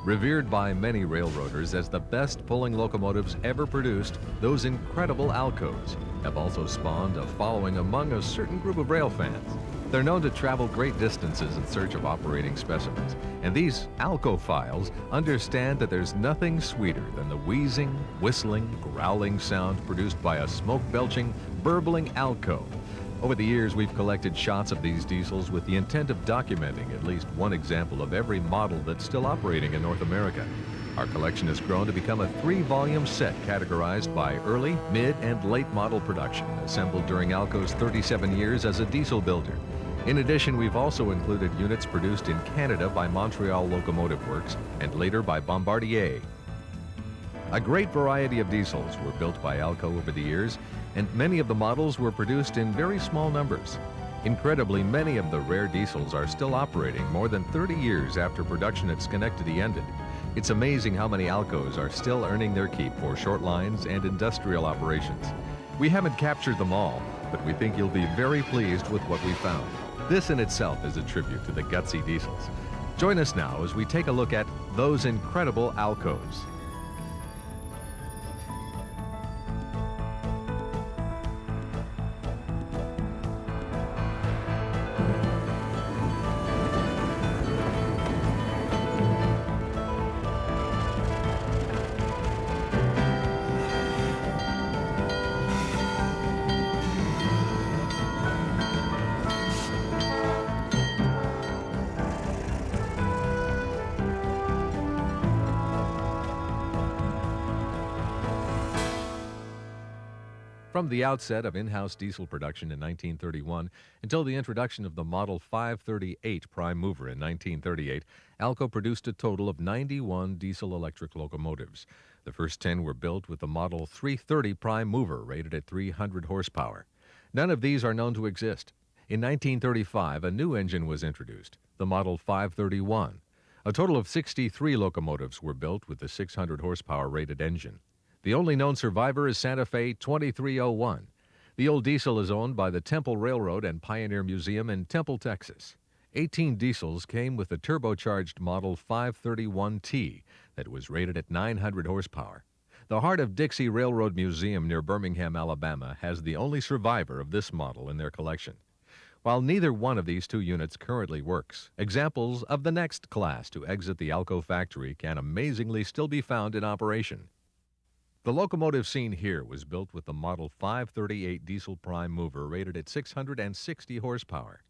Revered by many railroaders as the best pulling locomotives ever produced, those incredible Alcos have also spawned a following among a certain group of rail fans. They're known to travel great distances in search of operating specimens, and these Alcophiles understand that there's nothing sweeter than the wheezing, whistling, growling sound produced by a smoke-belching, burbling Alco. Over the years, we've collected shots of these diesels with the intent of documenting at least one example of every model that's still operating in North America. Our collection has grown to become a 3-volume set categorized by early, mid, and late model production, assembled during Alco's 37 years as a diesel builder. In addition, we've also included units produced in Canada by Montreal Locomotive Works and later by Bombardier. A great variety of diesels were built by Alco over the years, and many of the models were produced in very small numbers. Incredibly, many of the rare diesels are still operating more than 30 years after production at Schenectady ended. It's amazing how many Alcos are still earning their keep for short lines and industrial operations. We haven't captured them all, but we think you'll be very pleased with what we found. This in itself is a tribute to the gutsy diesels. Join us now as we take a look at those incredible Alcos. From the outset of in-house diesel production in 1931 until the introduction of the Model 538 prime mover in 1938, Alco produced a total of 91 diesel-electric locomotives. The first 10 were built with the Model 330 prime mover rated at 300 horsepower. None of these are known to exist. In 1935, a new engine was introduced, the Model 531. A total of 63 locomotives were built with the 600 horsepower rated engine. The only known survivor is Santa Fe 2301. The old diesel is owned by the Temple Railroad and Pioneer Museum in Temple, Texas. 18 diesels came with the turbocharged Model 531T that was rated at 900 horsepower. The Heart of Dixie Railroad Museum near Birmingham, Alabama, has the only survivor of this model in their collection. While neither one of these two units currently works, examples of the next class to exit the Alco factory can amazingly still be found in operation. The locomotive seen here was built with the Model 538 diesel prime mover rated at 660 horsepower.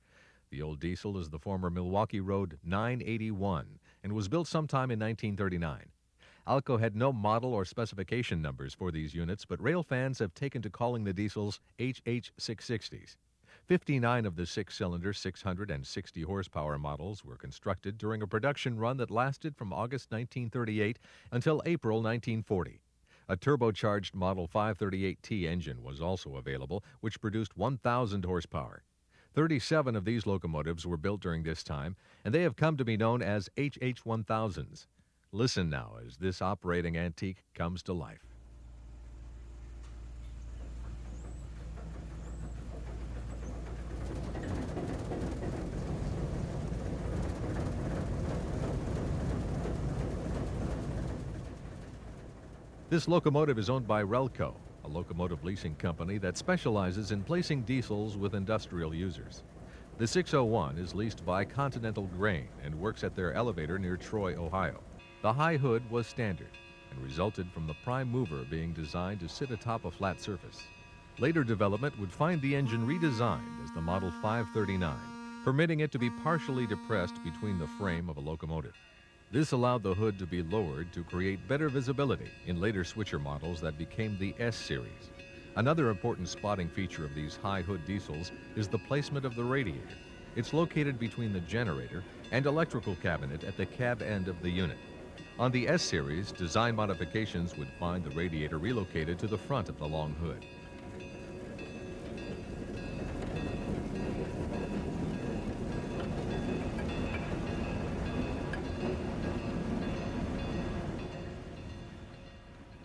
The old diesel is the former Milwaukee Road 981 and was built sometime in 1939. Alco had no model or specification numbers for these units, but rail fans have taken to calling the diesels HH660s. 59 of the six-cylinder 660 horsepower models were constructed during a production run that lasted from August 1938 until April 1940. A turbocharged Model 538T engine was also available, which produced 1,000 horsepower. 37 of these locomotives were built during this time, and they have come to be known as HH1000s. Listen now as this operating antique comes to life. This locomotive is owned by Relco, a locomotive leasing company that specializes in placing diesels with industrial users. The 601 is leased by Continental Grain and works at their elevator near Troy, Ohio. The high hood was standard and resulted from the prime mover being designed to sit atop a flat surface. Later development would find the engine redesigned as the Model 539, permitting it to be partially depressed between the frame of a locomotive. This allowed the hood to be lowered to create better visibility in later switcher models that became the S series. Another important spotting feature of these high hood diesels is the placement of the radiator. It's located between the generator and electrical cabinet at the cab end of the unit. On the S series, design modifications would find the radiator relocated to the front of the long hood.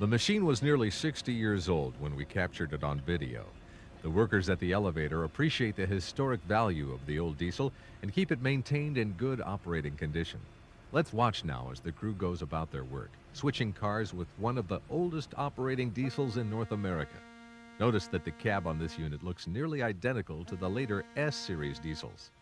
The machine was nearly 60 years old when we captured it on video. The workers at the elevator appreciate the historic value of the old diesel and keep it maintained in good operating condition. Let's watch now as the crew goes about their work, switching cars with one of the oldest operating diesels in North America. Notice that the cab on this unit looks nearly identical to the later S-Series diesels.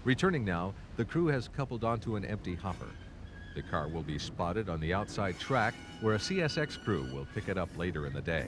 Returning now, the crew has coupled onto an empty hopper. The car will be spotted on the outside track where a CSX crew will pick it up later in the day.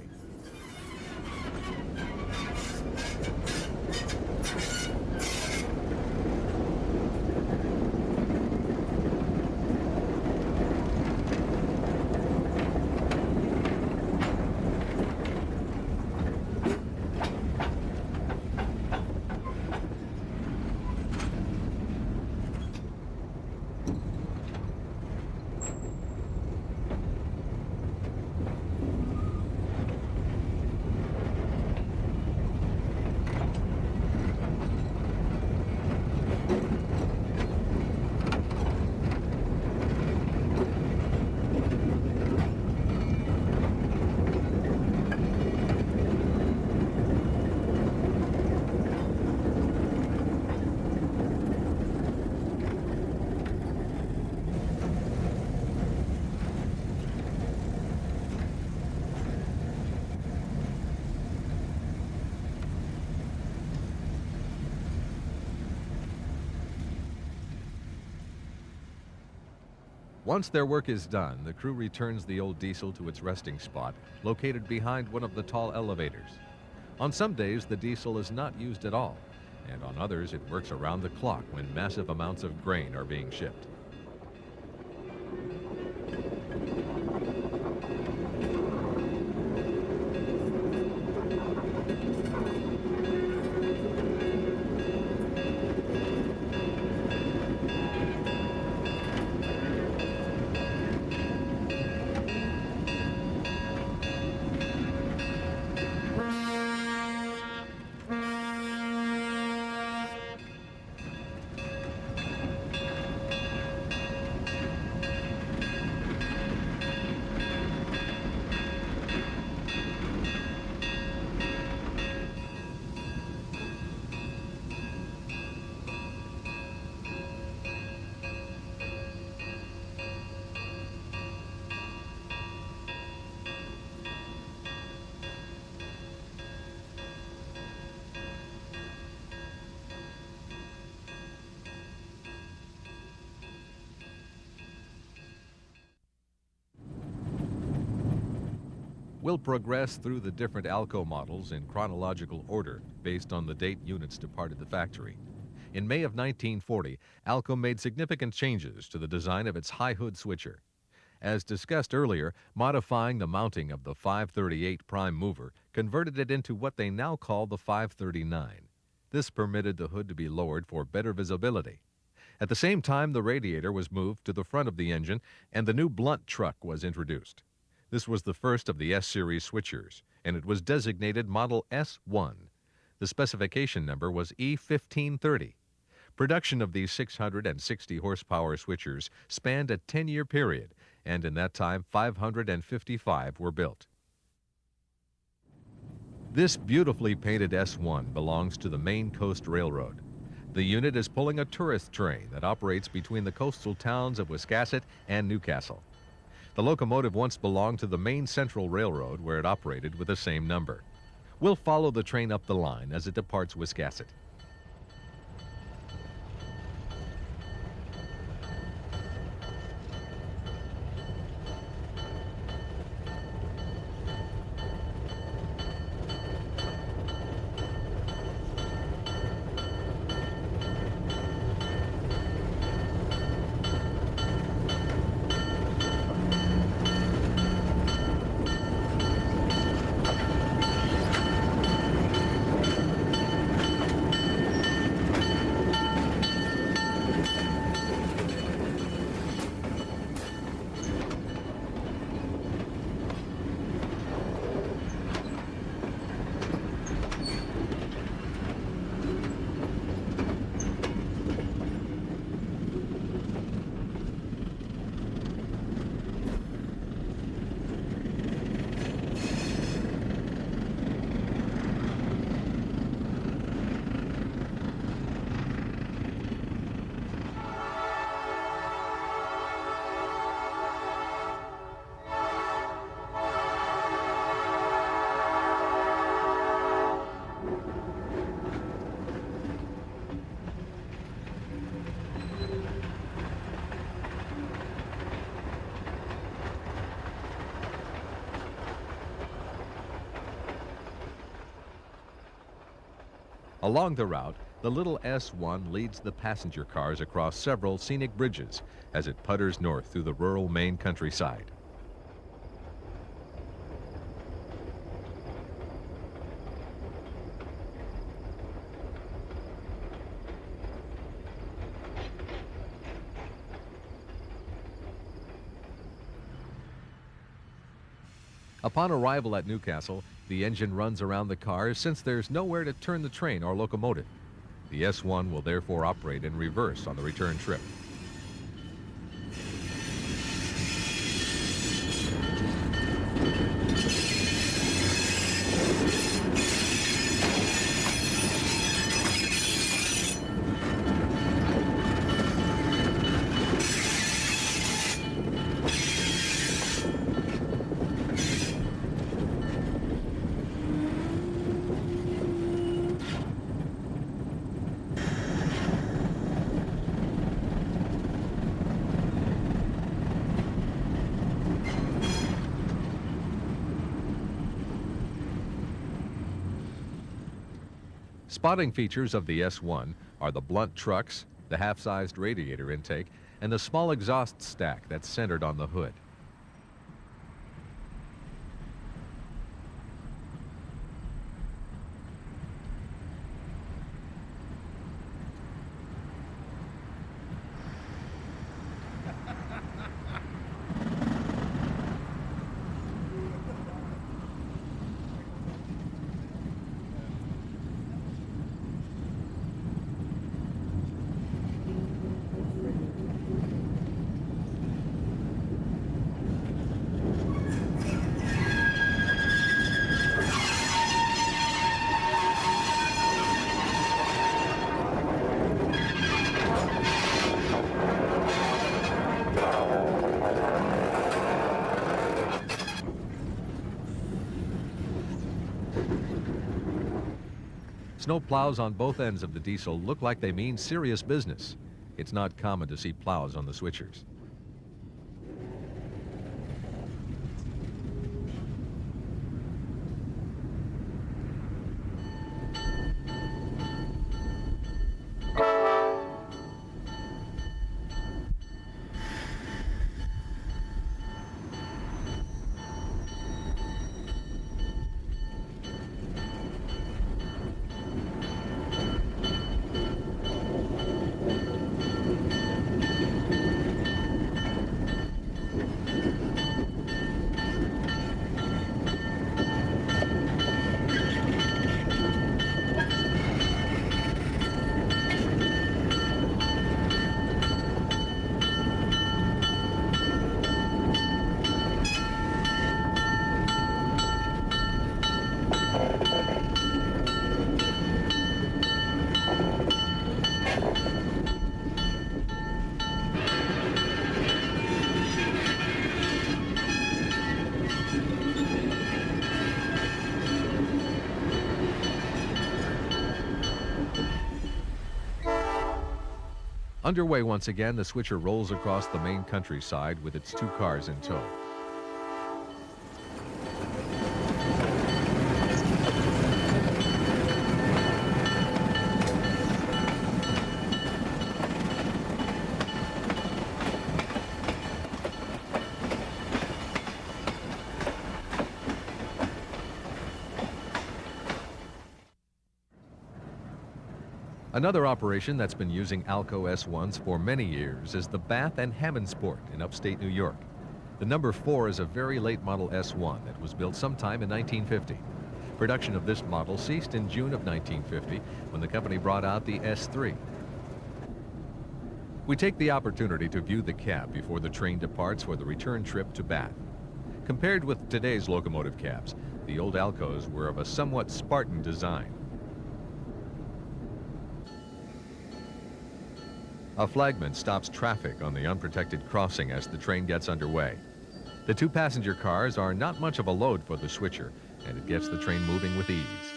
Once their work is done, the crew returns the old diesel to its resting spot, located behind one of the tall elevators. On some days, the diesel is not used at all, and on others, it works around the clock when massive amounts of grain are being shipped. We'll progress through the different Alco models in chronological order based on the date units departed the factory. In May of 1940, Alco made significant changes to the design of its high hood switcher. As discussed earlier, modifying the mounting of the 538 prime mover converted it into what they now call the 539. This permitted the hood to be lowered for better visibility. At the same time, the radiator was moved to the front of the engine and the new blunt truck was introduced. This was the first of the S-Series switchers, and it was designated Model S1. The specification number was E1530. Production of these 660 horsepower switchers spanned a 10-year period, and in that time 555 were built. This beautifully painted S1 belongs to the Maine Coast Railroad. The unit is pulling a tourist train that operates between the coastal towns of Wiscasset and Newcastle. The locomotive once belonged to the Maine Central Railroad, where it operated with the same number. We'll follow the train up the line as it departs Wiscasset. Along the route, the little S1 leads the passenger cars across several scenic bridges as it putters north through the rural Maine countryside. Upon arrival at Newcastle, the engine runs around the cars since there's nowhere to turn the train or locomotive. The S1 will therefore operate in reverse on the return trip. Spotting features of the S1 are the blunt trucks, the half-sized radiator intake, and the small exhaust stack that's centered on the hood. Snow plows on both ends of the diesel look like they mean serious business. It's not common to see plows on the switchers. Underway once again, the switcher rolls across the main countryside with its 2 cars in tow. Another operation that's been using Alco S1s for many years is the Bath and Hammondsport in upstate New York. The number 4 is a very late model S1 that was built sometime in 1950. Production of this model ceased in June of 1950 when the company brought out the S3. We take the opportunity to view the cab before the train departs for the return trip to Bath. Compared with today's locomotive cabs, the old Alcos were of a somewhat Spartan design. A flagman stops traffic on the unprotected crossing as the train gets underway. The 2 passenger cars are not much of a load for the switcher, and it gets the train moving with ease.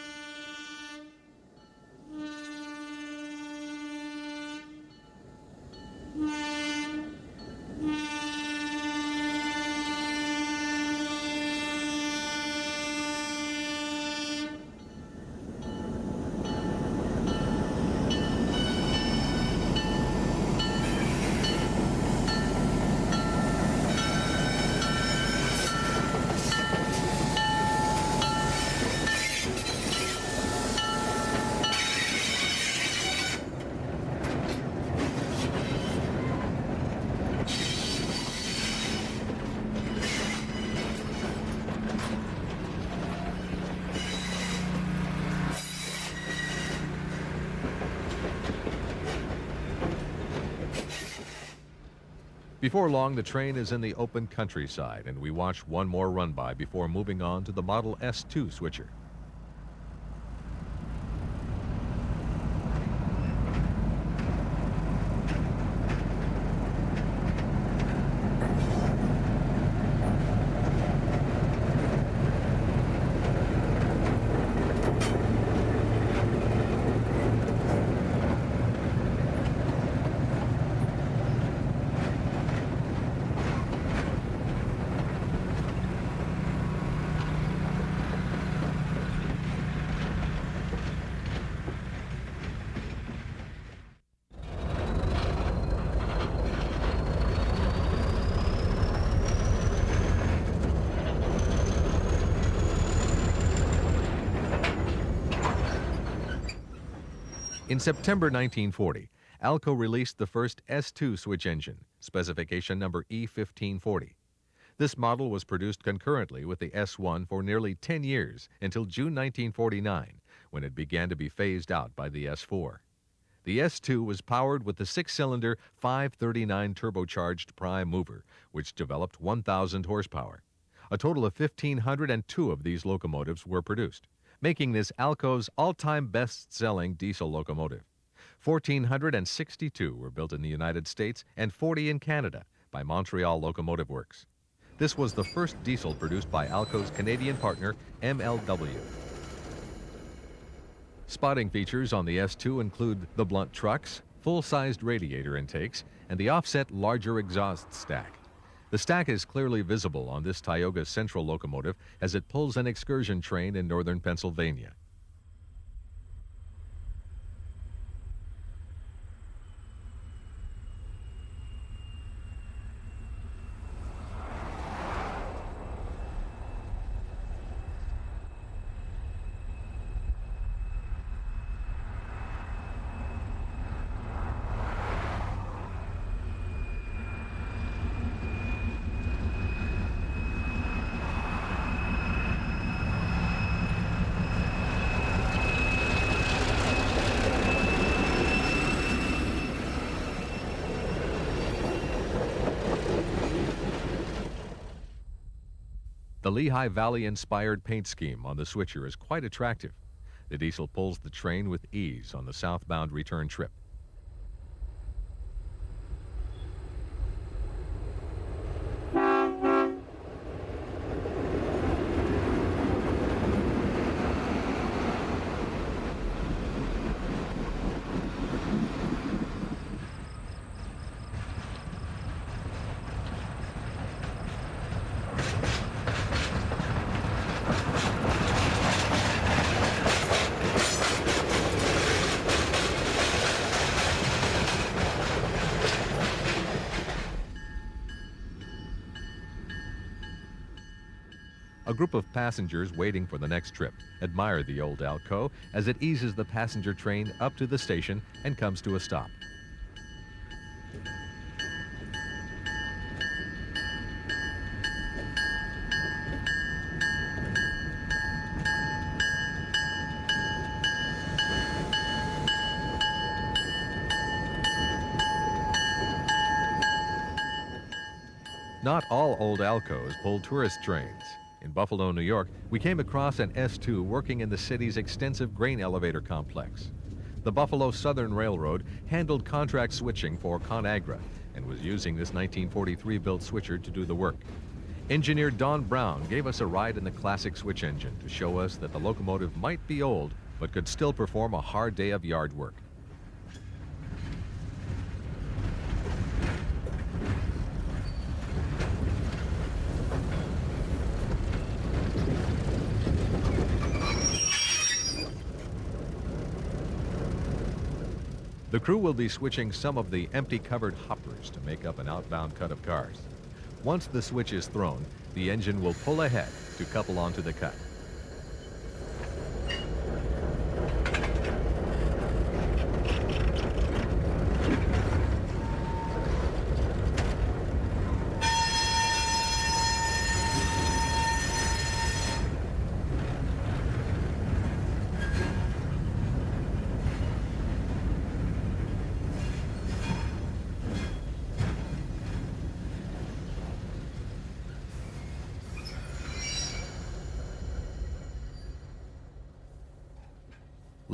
Before long, the train is in the open countryside, and we watch one more run-by before moving on to the Model S2 switcher. In September 1940, Alco released the first S2 switch engine, specification number E1540. This model was produced concurrently with the S1 for nearly 10 years until June 1949, when it began to be phased out by the S4. The S2 was powered with the 6-cylinder 539 turbocharged prime mover, which developed 1,000 horsepower. A total of 1,502 of these locomotives were produced, making this Alco's all-time best-selling diesel locomotive. 1,462 were built in the United States and 40 in Canada by Montreal Locomotive Works. This was the first diesel produced by Alco's Canadian partner, MLW. Spotting features on the S2 include the blunt trucks, full-sized radiator intakes, and the offset larger exhaust stack. The stack is clearly visible on this Tioga Central locomotive as it pulls an excursion train in northern Pennsylvania. The Lehigh Valley-inspired paint scheme on the switcher is quite attractive. The diesel pulls the train with ease on the southbound return trip. group of passengers waiting for the next trip admire the old Alco as it eases the passenger train up to the station and comes to a stop. Not all old Alcos pull tourist trains. In Buffalo, New York, we came across an S2 working in the city's extensive grain elevator complex. The Buffalo Southern Railroad handled contract switching for ConAgra and was using this 1943-built switcher to do the work. Engineer Don Brown gave us a ride in the classic switch engine to show us that the locomotive might be old, but could still perform a hard day of yard work. The crew will be switching some of the empty covered hoppers to make up an outbound cut of cars. Once the switch is thrown, the engine will pull ahead to couple onto the cut.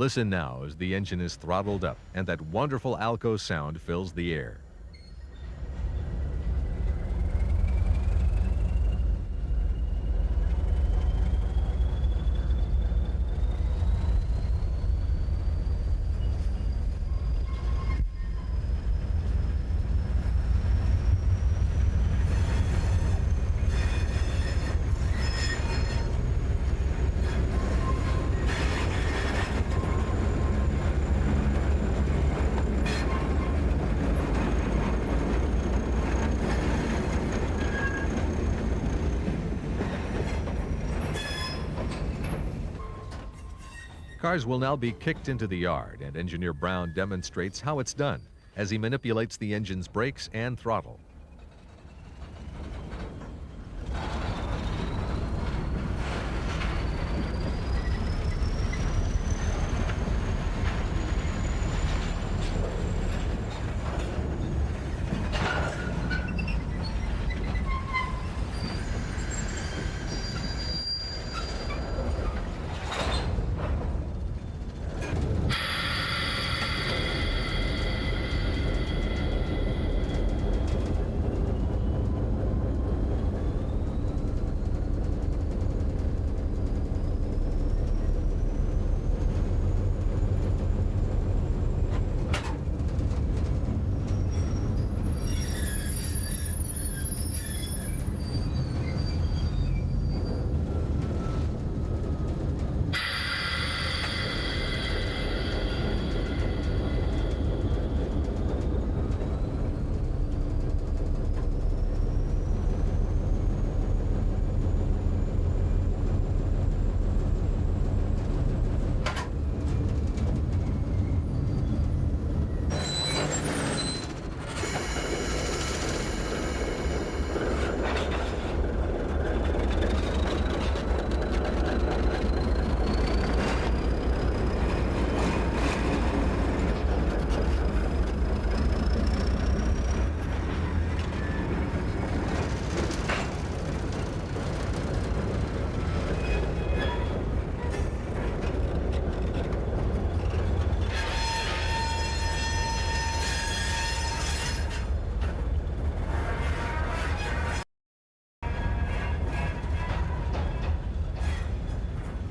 Listen now as the engine is throttled up and that wonderful Alco sound fills the air. Cars will now be kicked into the yard, and Engineer Brown demonstrates how it's done as he manipulates the engine's brakes and throttle.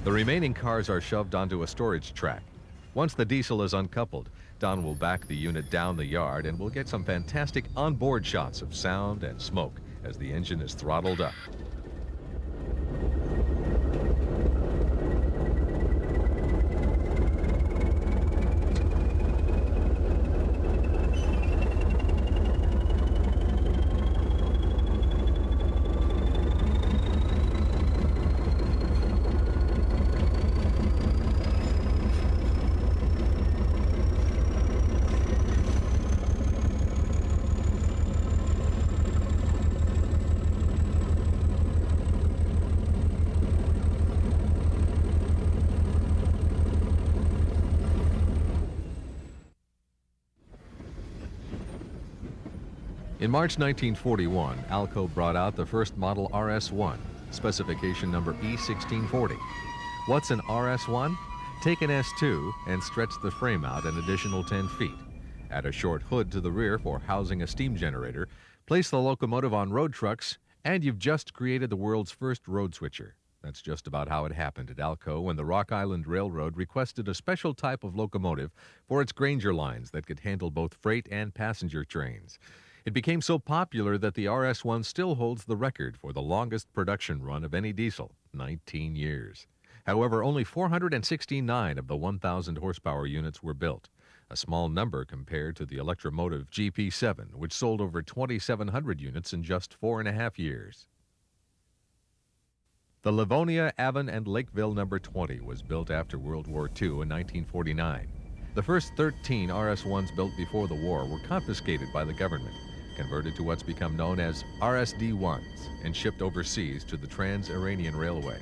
The remaining cars are shoved onto a storage track. Once the diesel is uncoupled, Don will back the unit down the yard and we'll get some fantastic onboard shots of sound and smoke as the engine is throttled up. In March 1941, Alco brought out the first model RS-1, specification number E1640. What's an RS-1? Take an S2 and stretch the frame out an additional 10 feet. Add a short hood to the rear for housing a steam generator, place the locomotive on road trucks, and you've just created the world's first road switcher. That's just about how it happened at Alco when the Rock Island Railroad requested a special type of locomotive for its Granger lines that could handle both freight and passenger trains. It became so popular that the RS-1 still holds the record for the longest production run of any diesel, 19 years. However, only 469 of the 1,000 horsepower units were built, a small number compared to the electromotive GP7, which sold over 2,700 units in just 4.5 years. The Livonia, Avon, and Lakeville No. 20 was built after World War II in 1949. The first 13 RS-1s built before the war were confiscated by the government, converted to what's become known as RSD-1s, and shipped overseas to the Trans-Iranian Railway.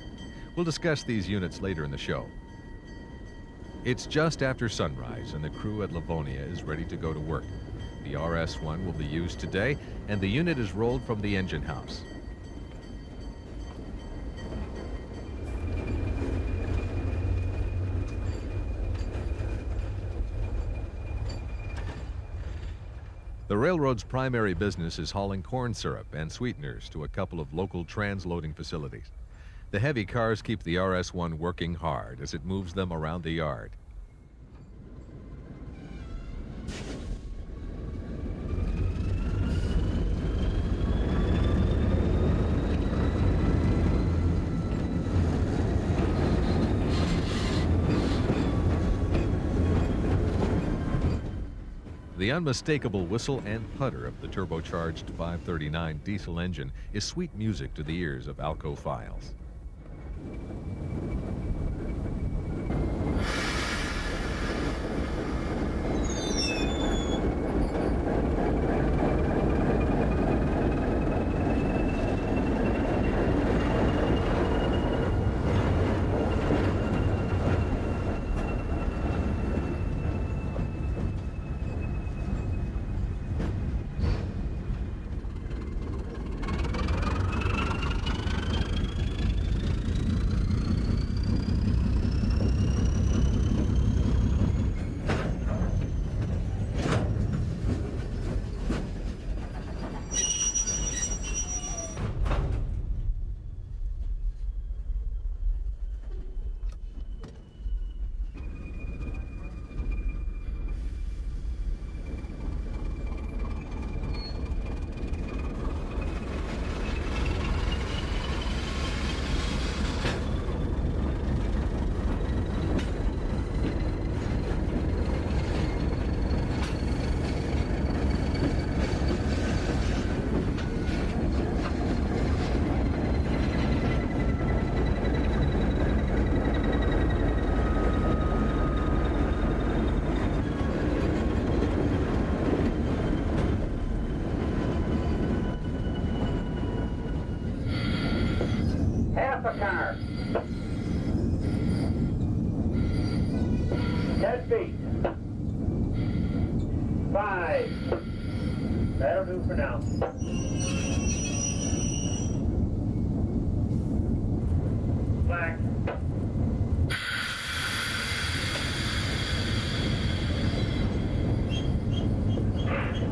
We'll discuss these units later in the show. It's just after sunrise, and the crew at Livonia is ready to go to work. The RS-1 will be used today, and the unit is rolled from the engine house. The railroad's primary business is hauling corn syrup and sweeteners to a couple of local transloading facilities. The heavy cars keep the RS-1 working hard as it moves them around the yard. The unmistakable whistle and putter of the turbocharged 539 diesel engine is sweet music to the ears of Alco files. Half a car. 10 feet. 5. That'll do for now. Black.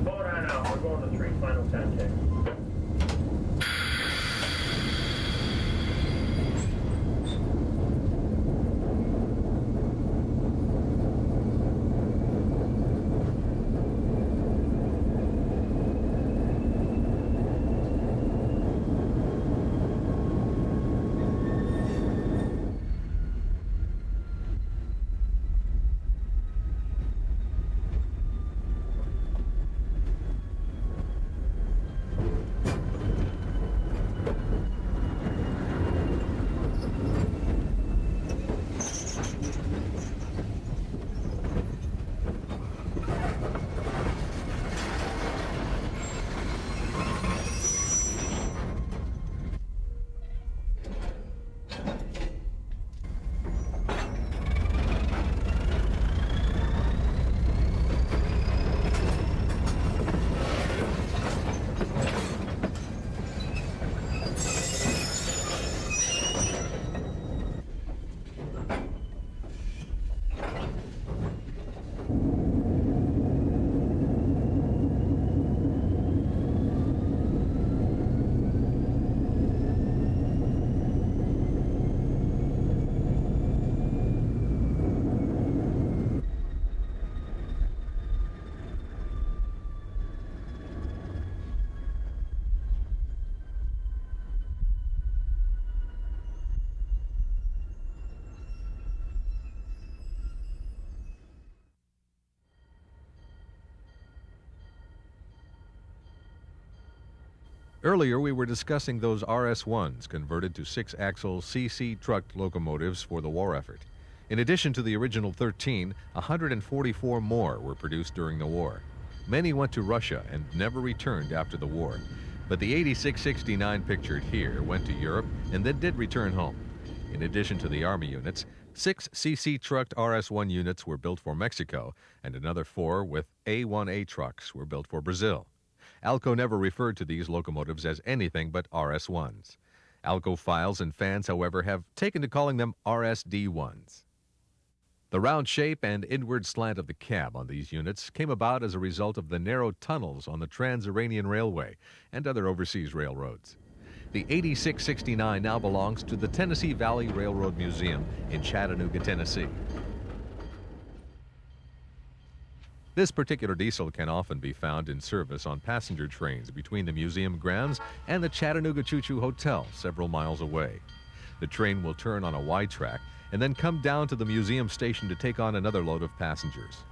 Hold on now. We're going to 3 final time checks. Earlier, we were discussing those RS-1s converted to six-axle CC truck locomotives for the war effort. In addition to the original 13, 144 more were produced during the war. Many went to Russia and never returned after the war. But the 8669 pictured here went to Europe and then did return home. In addition to the Army units, 6 CC trucked RS-1 units were built for Mexico, and another 4 with A1A trucks were built for Brazil. Alco never referred to these locomotives as anything but RS-1s. Alco files and fans, however, have taken to calling them RSD-1s. The round shape and inward slant of the cab on these units came about as a result of the narrow tunnels on the Trans-Iranian Railway and other overseas railroads. The 8669 now belongs to the Tennessee Valley Railroad Museum in Chattanooga, Tennessee. This particular diesel can often be found in service on passenger trains between the museum grounds and the Chattanooga Choo-Choo Hotel several miles away. The train will turn on a wide track and then come down to the museum station to take on another load of passengers.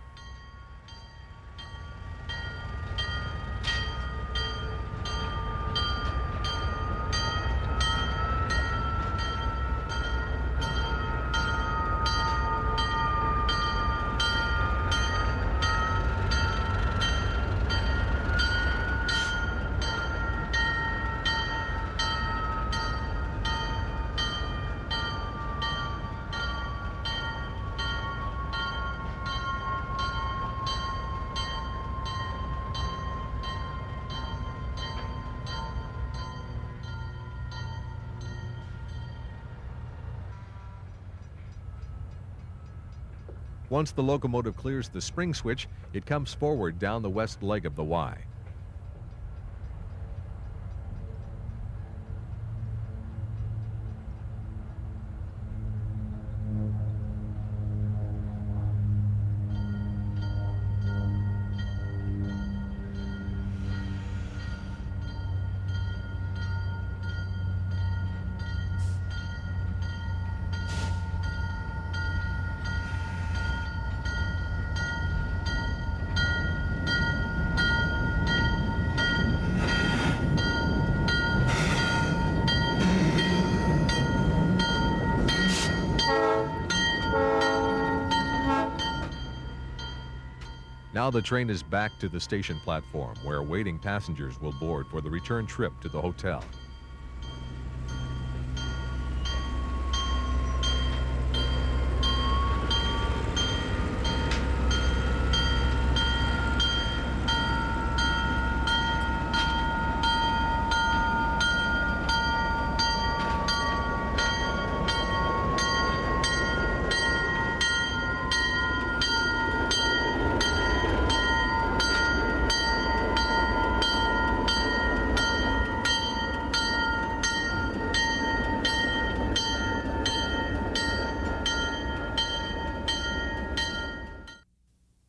Once the locomotive clears the spring switch, it comes forward down the west leg of the Y. Now the train is back to the station platform, where waiting passengers will board for the return trip to the hotel.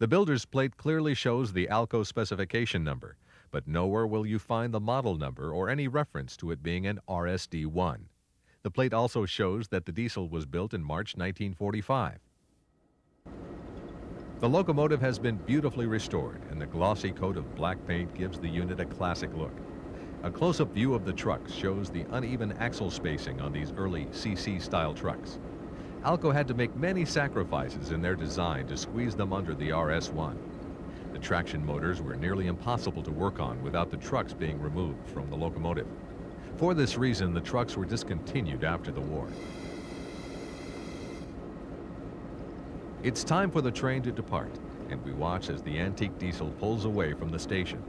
The builder's plate clearly shows the Alco specification number, but nowhere will you find the model number or any reference to it being an RSD-1. The plate also shows that the diesel was built in March 1945. The locomotive has been beautifully restored, and the glossy coat of black paint gives the unit a classic look. A close-up view of the trucks shows the uneven axle spacing on these early CC-style trucks. Alco had to make many sacrifices in their design to squeeze them under the RS-1. The traction motors were nearly impossible to work on without the trucks being removed from the locomotive. For this reason, the trucks were discontinued after the war. It's time for the train to depart, and we watch as the antique diesel pulls away from the station.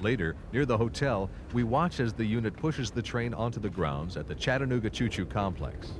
Later, near the hotel, we watch as the unit pushes the train onto the grounds at the Chattanooga Choo-Choo Complex.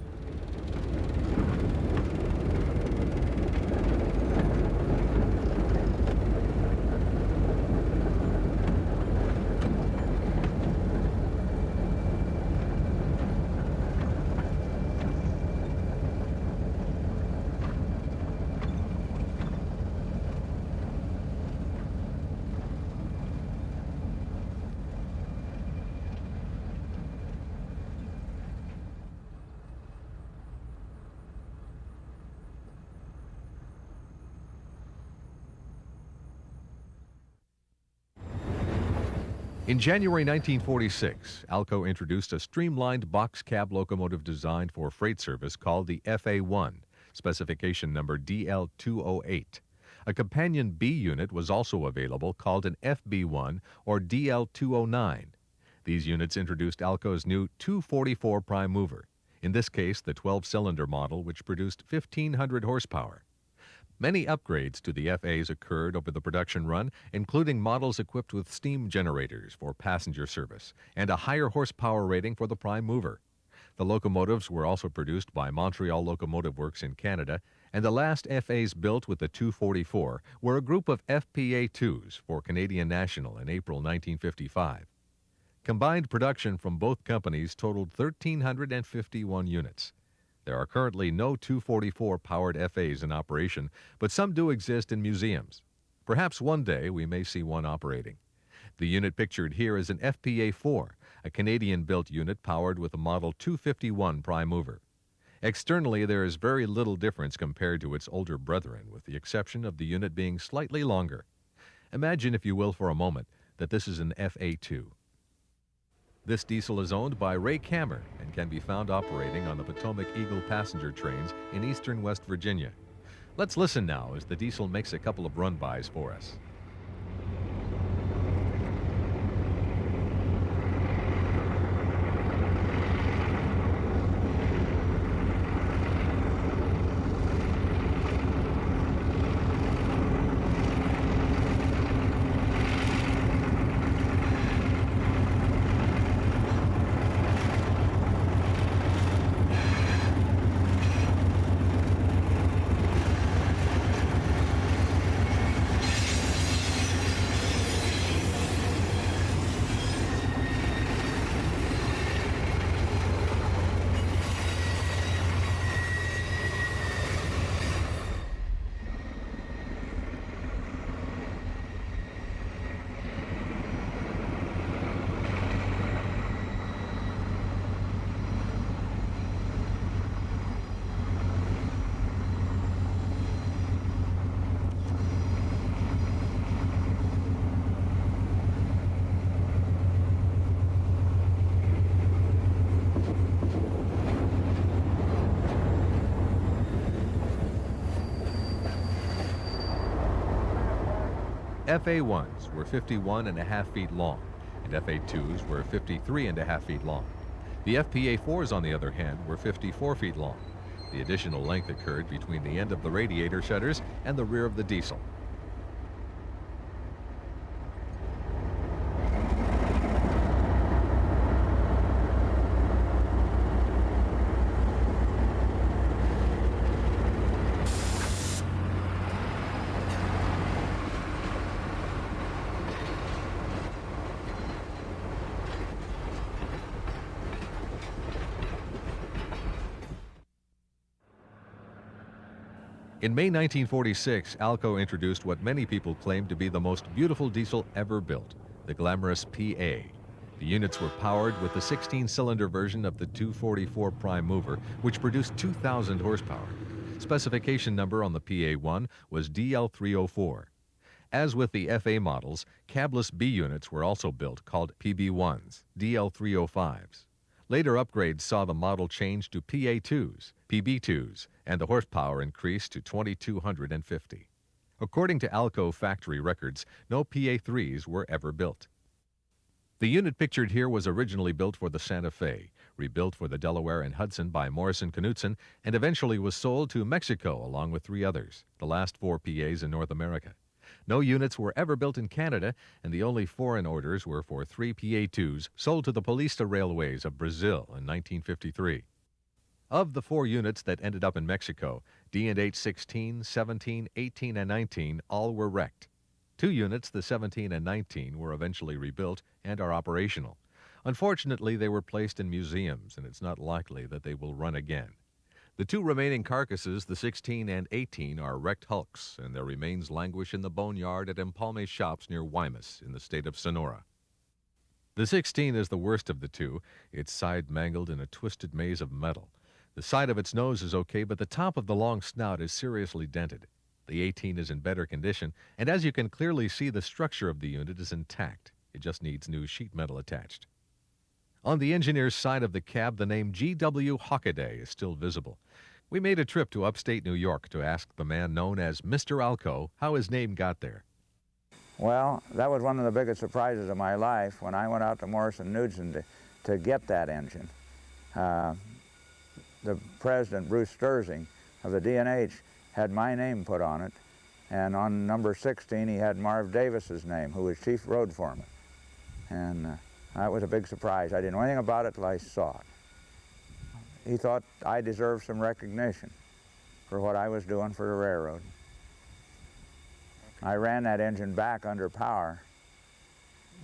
In January 1946, Alco introduced a streamlined box cab locomotive designed for freight service called the FA-1, specification number DL-208. A companion B unit was also available called an FB-1 or DL-209. These units introduced Alco's new 244 prime mover, in this case the 12-cylinder model which produced 1,500 horsepower. Many upgrades to the FAs occurred over the production run, including models equipped with steam generators for passenger service and a higher horsepower rating for the prime mover. The locomotives were also produced by Montreal Locomotive Works in Canada, and the last FAs built with the 244 were a group of FPA-2s for Canadian National in April 1955. Combined production from both companies totaled 1,351 units. There are currently no 244-powered FAs in operation, but some do exist in museums. Perhaps one day we may see one operating. The unit pictured here is an FPA-4, a Canadian-built unit powered with a Model 251 prime mover. Externally, there is very little difference compared to its older brethren, with the exception of the unit being slightly longer. Imagine, if you will, for a moment, that this is an FA-2. This diesel is owned by Ray Kammer and can be found operating on the Potomac Eagle passenger trains in eastern West Virginia. Let's listen now as the diesel makes a couple of run-bys for us. FA-1s were 51.5 feet long, and FA-2s were 53.5 feet long. The FPA-4s, on the other hand, were 54 feet long. The additional length occurred between the end of the radiator shutters and the rear of the diesel. In May 1946, Alco introduced what many people claim to be the most beautiful diesel ever built, the glamorous PA. The units were powered with the 16-cylinder version of the 244 prime mover, which produced 2,000 horsepower. Specification number on the PA-1 was DL-304. As with the FA models, cabless B units were also built, called PB-1s, DL-305s. Later upgrades saw the model change to PA-2s, PB-2s, and the horsepower increased to 2,250. According to Alco factory records, no PA-3s were ever built. The unit pictured here was originally built for the Santa Fe, rebuilt for the Delaware and Hudson by Morrison Knudsen, and eventually was sold to Mexico along with 3 others, the last 4 PAs in North America. No units were ever built in Canada, and the only foreign orders were for 3 PA2s sold to the Paulista Railways of Brazil in 1953. Of the 4 units that ended up in Mexico, D&H 16, 17, 18, and 19 all were wrecked. 2 units, the 17 and 19, were eventually rebuilt and are operational. Unfortunately, they were placed in museums, and it's not likely that they will run again. The 2 remaining carcasses, the 16 and 18, are wrecked hulks, and their remains languish in the boneyard at Empalme shops near Guaymas in the state of Sonora. The 16 is the worst of the 2, its side mangled in a twisted maze of metal. The side of its nose is okay, but the top of the long snout is seriously dented. The 18 is in better condition, and as you can clearly see, the structure of the unit is intact. It just needs new sheet metal attached. On the engineer's side of the cab, the name G.W. Hockaday is still visible. We made a trip to upstate New York to ask the man known as Mr. Alco how his name got there. Well, that was one of the biggest surprises of my life when I went out to Morrison Knudsen to get that engine. The president, Bruce Sturzing, of the D&H, had my name put on it, and on number 16 he had Marv Davis's name, who was chief road foreman. And that was a big surprise. I didn't know anything about it till I saw it. He thought I deserved some recognition for what I was doing for the railroad. I ran that engine back under power,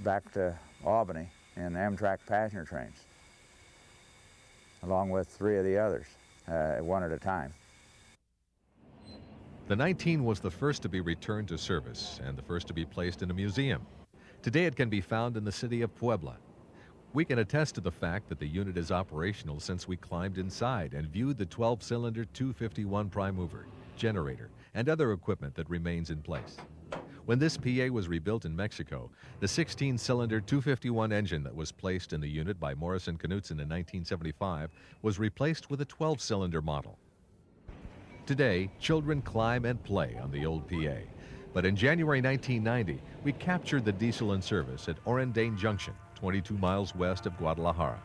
back to Albany in Amtrak passenger trains, along with 3 of the others, one at a time. The 19 was the first to be returned to service and the first to be placed in a museum. Today it can be found in the city of Puebla. We can attest to the fact that the unit is operational since we climbed inside and viewed the 12-cylinder 251 prime mover, generator, and other equipment that remains in place. When this PA was rebuilt in Mexico, the 16-cylinder 251 engine that was placed in the unit by Morrison Knudsen in 1975 was replaced with a 12-cylinder model. Today, children climb and play on the old PA. But in January 1990, we captured the diesel in service at Orendain Junction, 22 miles west of Guadalajara.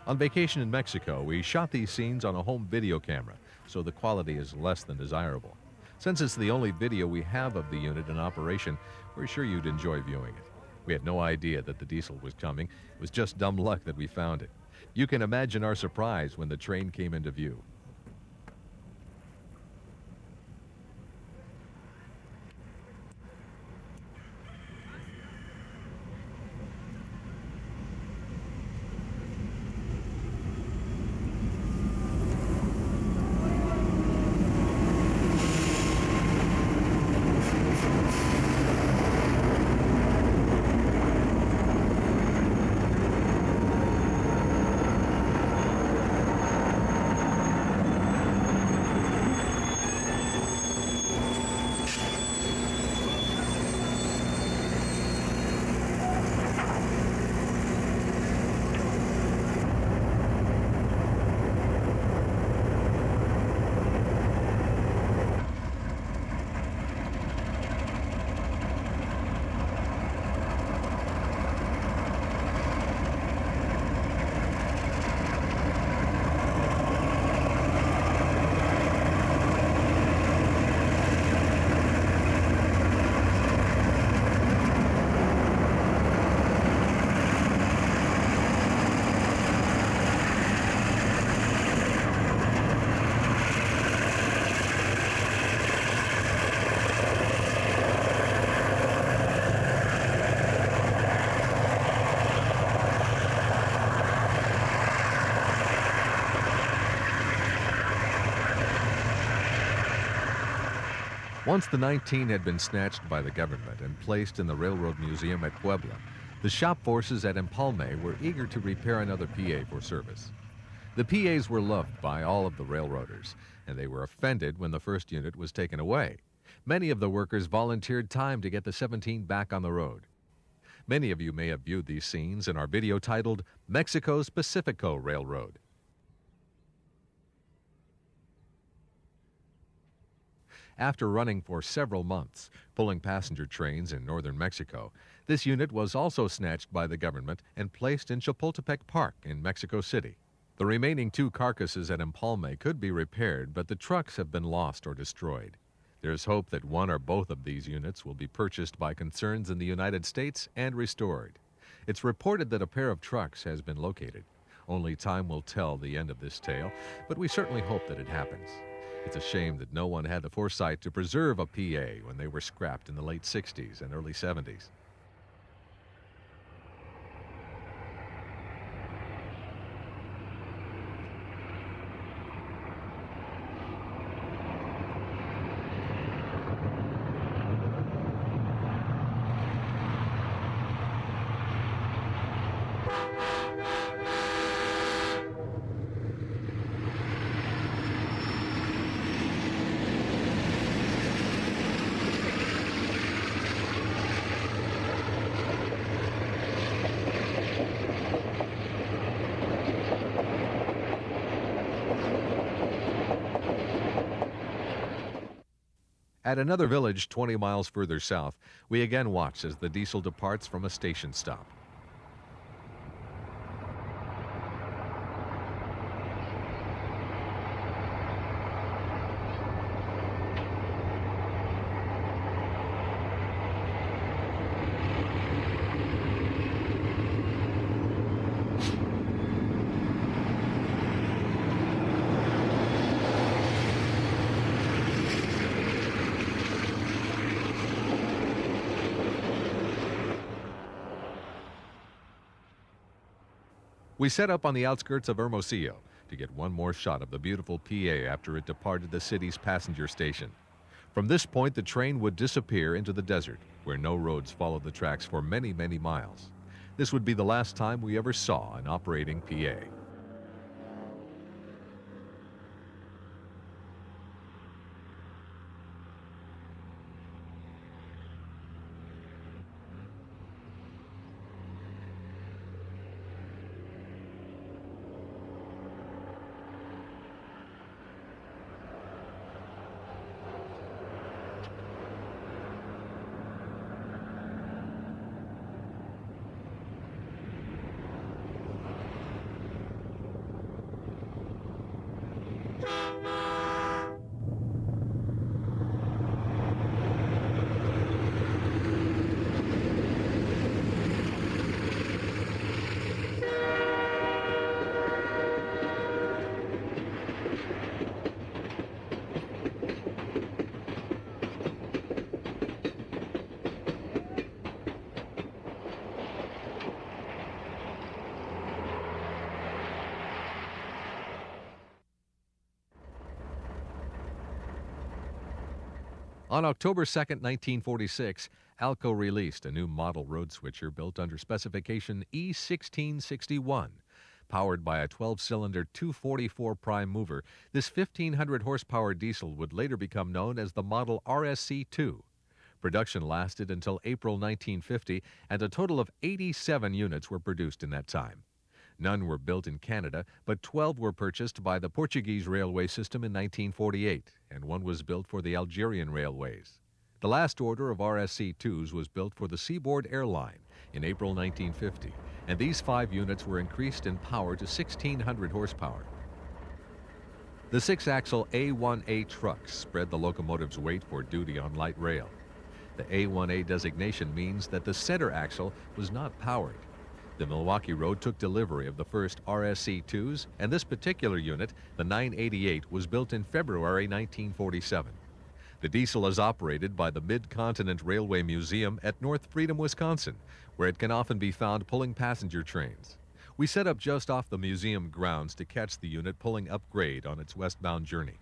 On vacation in Mexico, we shot these scenes on a home video camera, so the quality is less than desirable. Since it's the only video we have of the unit in operation, we're sure you'd enjoy viewing it. We had no idea that the diesel was coming. It was just dumb luck that we found it. You can imagine our surprise when the train came into view. Once the 19 had been snatched by the government and placed in the Railroad Museum at Puebla, the shop forces at Empalme were eager to repair another PA for service. The PAs were loved by all of the railroaders, and they were offended when the first unit was taken away. Many of the workers volunteered time to get the 17 back on the road. Many of you may have viewed these scenes in our video titled Mexico's Pacifico Railroad. After running for several months, pulling passenger trains in northern Mexico, this unit was also snatched by the government and placed in Chapultepec Park in Mexico City. The remaining 2 carcasses at Empalme could be repaired, but the trucks have been lost or destroyed. There's hope that one or both of these units will be purchased by concerns in the United States and restored. It's reported that a pair of trucks has been located. Only time will tell the end of this tale, but we certainly hope that it happens. It's a shame that no one had the foresight to preserve a PA when they were scrapped in the late 60s and early 70s. At another village 20 miles further south, we again watch as the diesel departs from a station stop. We set up on the outskirts of Hermosillo to get one more shot of the beautiful PA after it departed the city's passenger station. From this point, the train would disappear into the desert, where no roads followed the tracks for many, many miles. This would be the last time we ever saw an operating PA. On October 2, 1946, Alco released a new model road switcher built under specification E1661. Powered by a 12-cylinder 244 prime mover, this 1,500 horsepower diesel would later become known as the Model RSC-2. Production lasted until April 1950, and a total of 87 units were produced in that time. None were built in Canada, but 12 were purchased by the Portuguese railway system in 1948, and one was built for the Algerian railways. The last order of RSC-2s was built for the Seaboard Airline in April 1950, and these 5 units were increased in power to 1,600 horsepower. The 6-axle A1A trucks spread the locomotive's weight for duty on light rail. The A1A designation means that the center axle was not powered. The Milwaukee Road took delivery of the first RSC-2s, and this particular unit, the 988, was built in February 1947. The diesel is operated by the Mid-Continent Railway Museum at North Freedom, Wisconsin, where it can often be found pulling passenger trains. We set up just off the museum grounds to catch the unit pulling upgrade on its westbound journey.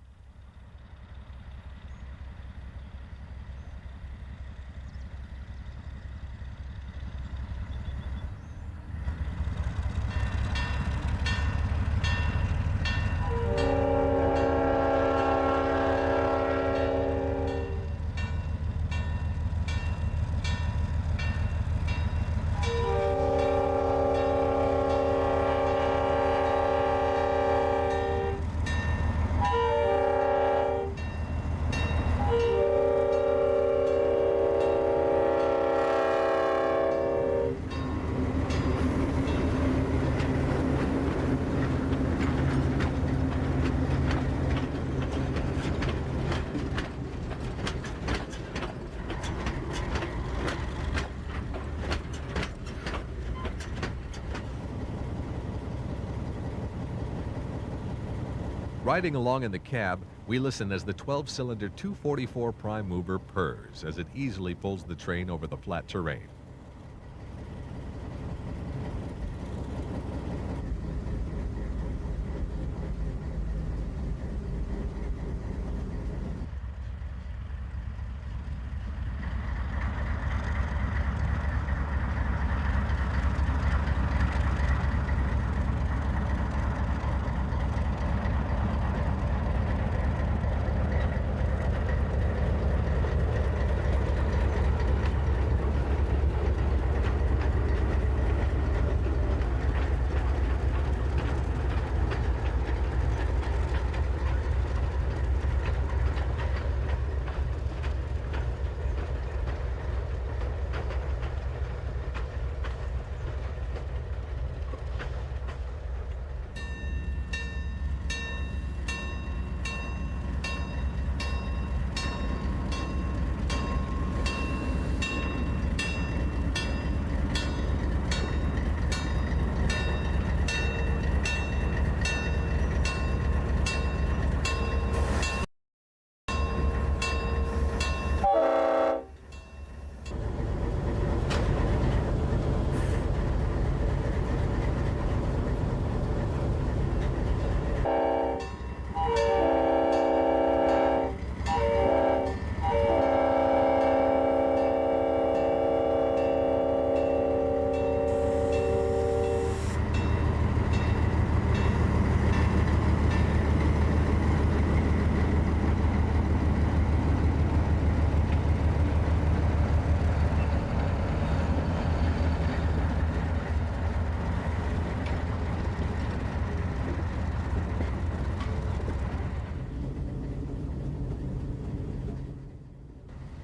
Riding along in the cab, we listen as the 12-cylinder 244 prime mover purrs as it easily pulls the train over the flat terrain.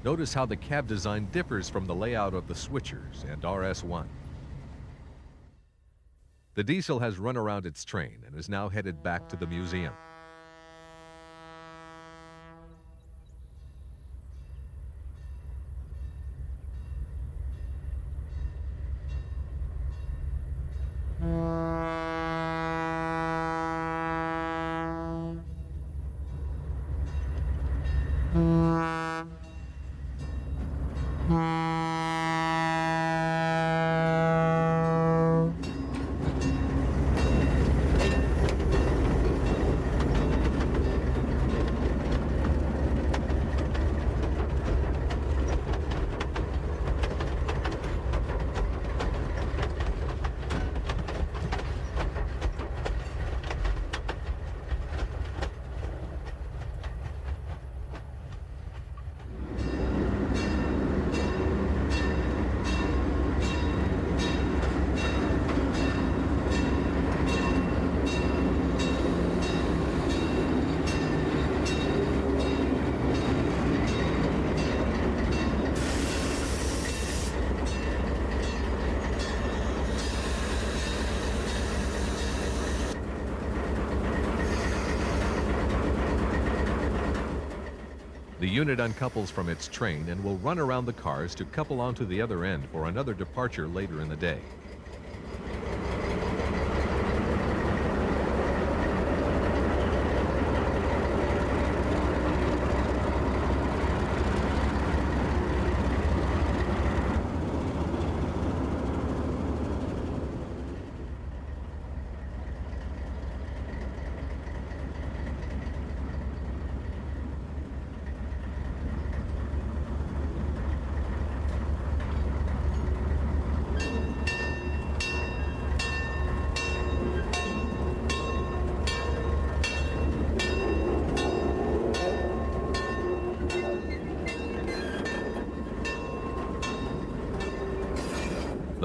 Notice how the cab design differs from the layout of the switchers and RS-1. The diesel has run around its train and is now headed back to the museum. The unit uncouples from its train and will run around the cars to couple onto the other end for another departure later in the day.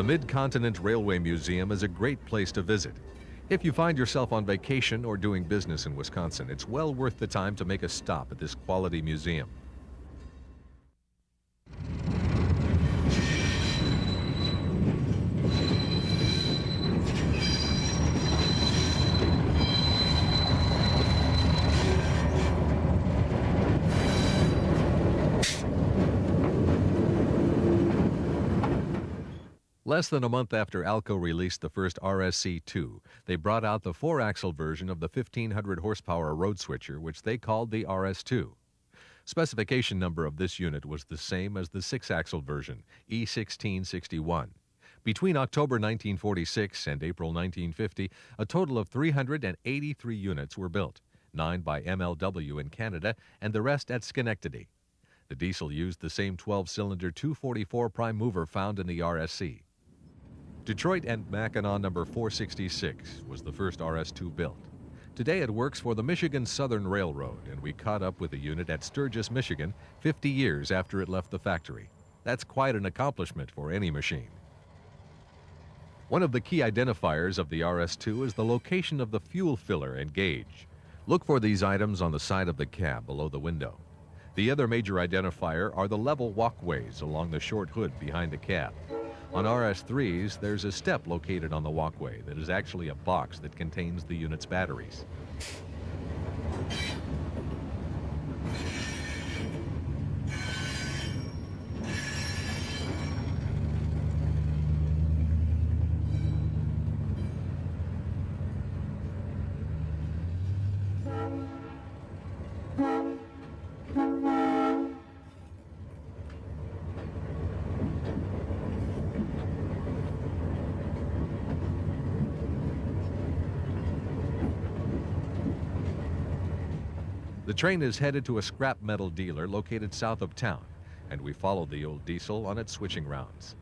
The Mid-Continent Railway Museum is a great place to visit. If you find yourself on vacation or doing business in Wisconsin, it's well worth the time to make a stop at this quality museum. Less than a month after Alco released the first RSC-2, they brought out the 4-axle version of the 1,500 horsepower road switcher, which they called the RS-2. Specification number of this unit was the same as the 6-axle version, E1661. Between October 1946 and April 1950, a total of 383 units were built, 9 by MLW in Canada and the rest at Schenectady. The diesel used the same 12-cylinder 244 prime mover found in the RSC. Detroit and Mackinac number 466 was the first RS-2 built. Today it works for the Michigan Southern Railroad, and we caught up with the unit at Sturgis, Michigan, 50 years after it left the factory. That's quite an accomplishment for any machine. One of the key identifiers of the RS-2 is the location of the fuel filler and gauge. Look for these items on the side of the cab below the window. The other major identifier are the level walkways along the short hood behind the cab. On RS-3s, there's a step located on the walkway that is actually a box that contains the unit's batteries. The train is headed to a scrap metal dealer located south of town, and we followed the old diesel on its switching rounds.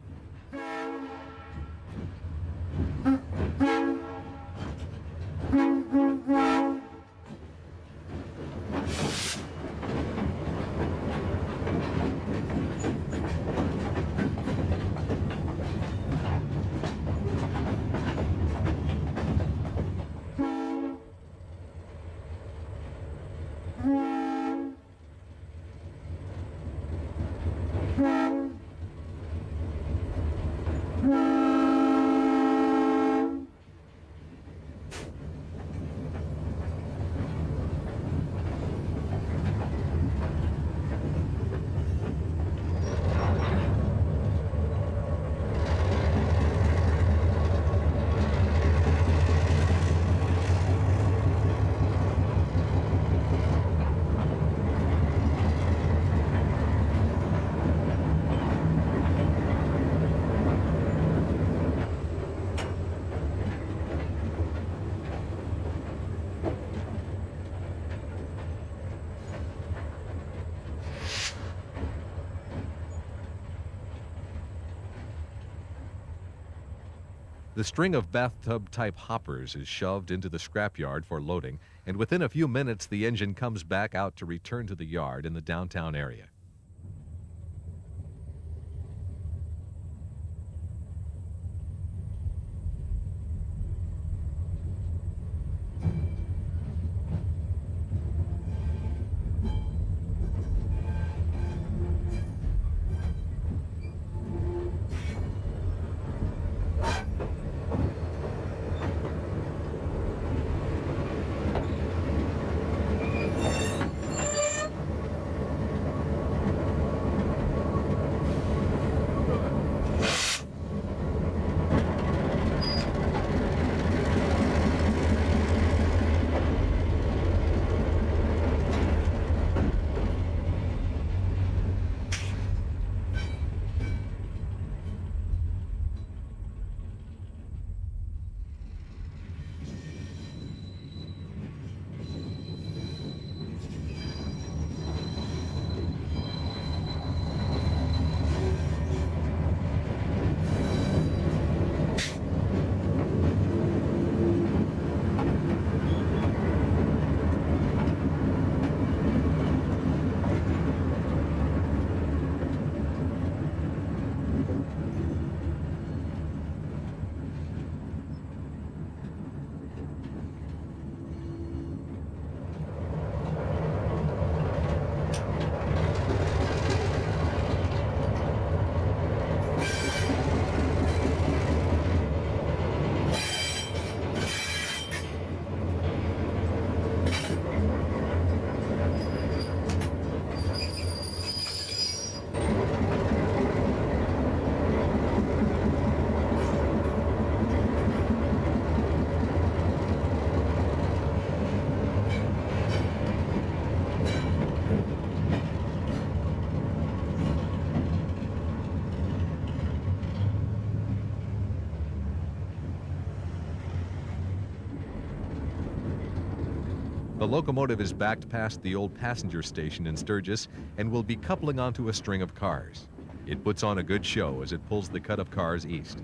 The string of bathtub-type hoppers is shoved into the scrapyard for loading, and within a few minutes the engine comes back out to return to the yard in the downtown area. The locomotive is backed past the old passenger station in Sturgis and will be coupling onto a string of cars. It puts on a good show as it pulls the cut of cars east.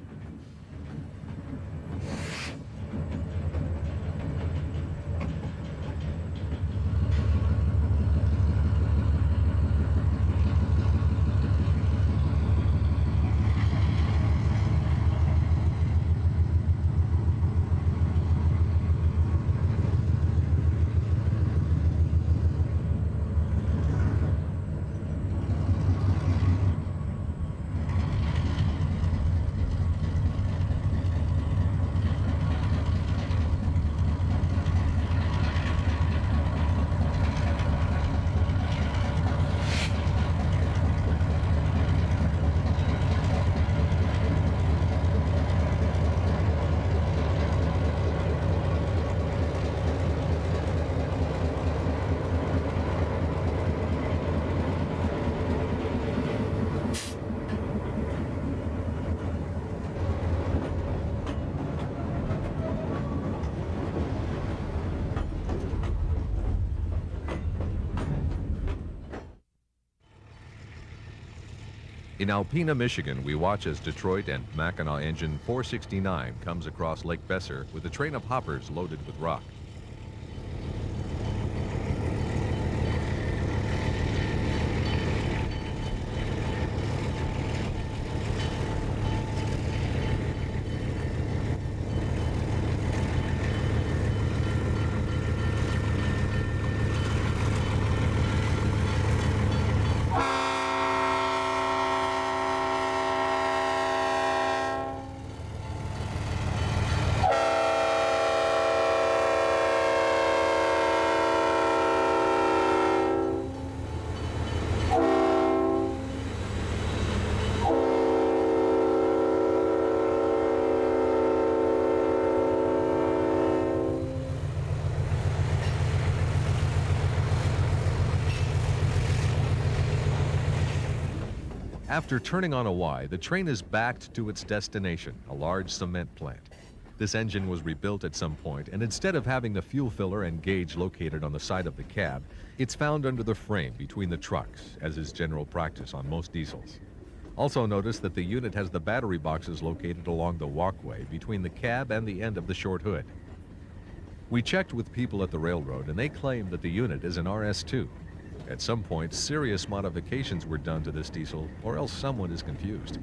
In Alpena, Michigan, we watch as Detroit and Mackinac engine 469 comes across Lake Besser with a train of hoppers loaded with rock. After turning on a Y, the train is backed to its destination, a large cement plant. This engine was rebuilt at some point, and instead of having the fuel filler and gauge located on the side of the cab, it's found under the frame between the trucks, as is general practice on most diesels. Also notice that the unit has the battery boxes located along the walkway between the cab and the end of the short hood. We checked with people at the railroad, and they claim that the unit is an RS-2. At some point, serious modifications were done to this diesel, or else someone is confused.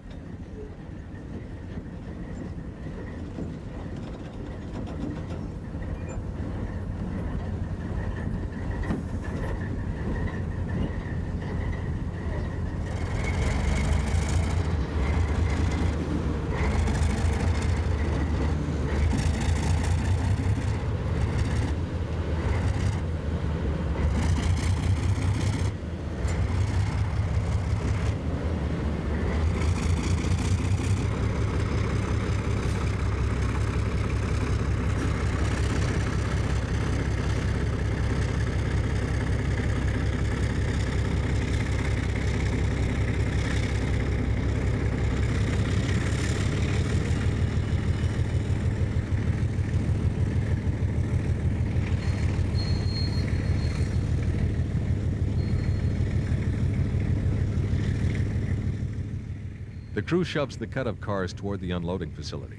The crew shoves the cut of cars toward the unloading facility.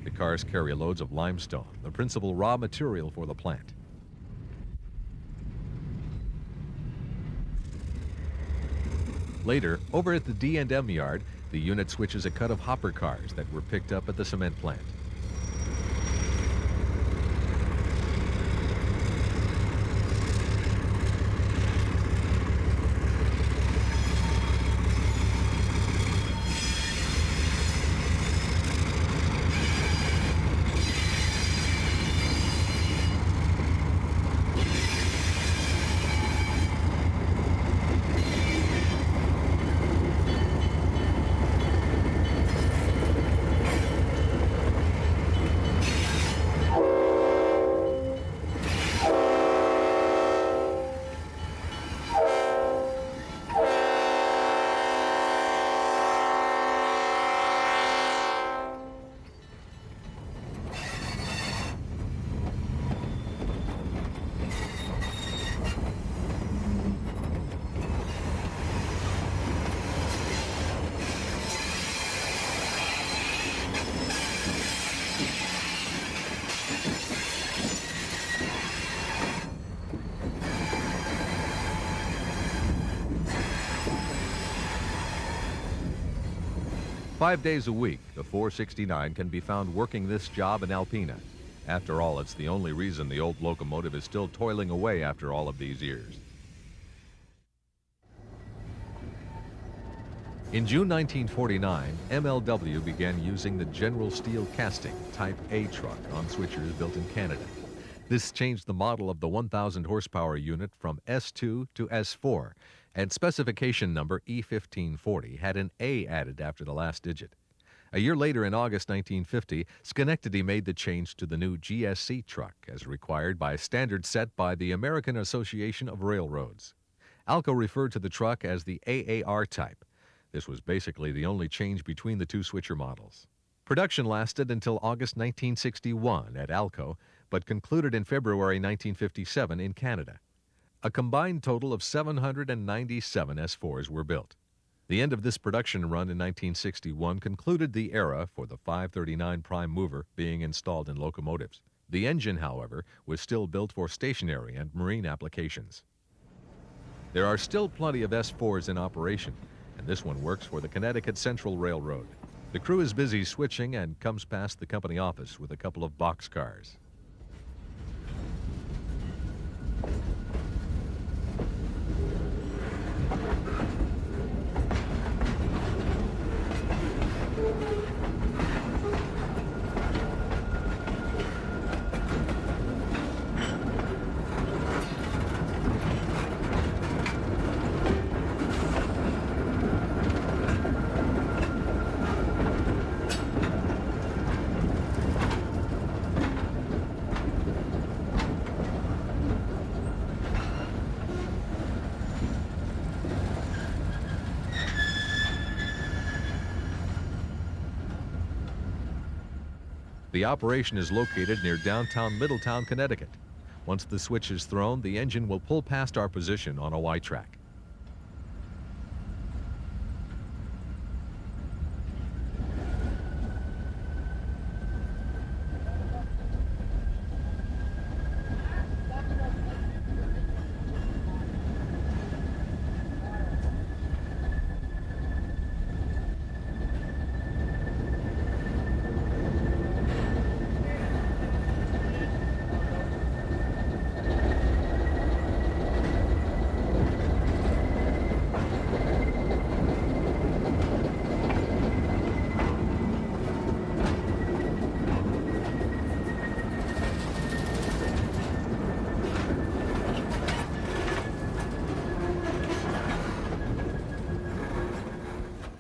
The cars carry loads of limestone, the principal raw material for the plant. Later, over at the D&M yard, the unit switches a cut of hopper cars that were picked up at the cement plant. 5 days a week, the 469 can be found working this job in Alpena. After all, it's the only reason the old locomotive is still toiling away after all of these years. In June 1949, MLW began using the General Steel Casting Type A truck on switchers built in Canada. This changed the model of the 1,000 horsepower unit from S2 to S4, and specification number E1540 had an A added after the last digit. A year later, in August 1950, Schenectady made the change to the new GSC truck as required by a standard set by the American Association of Railroads. Alco referred to the truck as the AAR type. This was basically the only change between the two switcher models. Production lasted until August 1961 at Alco, but concluded in February 1957 in Canada. A combined total of 797 S4s were built. The end of this production run in 1961 concluded the era for the 539 prime mover being installed in locomotives. The engine, however, was still built for stationary and marine applications. There are still plenty of S4s in operation, and this one works for the Connecticut Central Railroad. The crew is busy switching and comes past the company office with a couple of boxcars. The operation is located near downtown Middletown, Connecticut. Once the switch is thrown, the engine will pull past our position on a Y-track.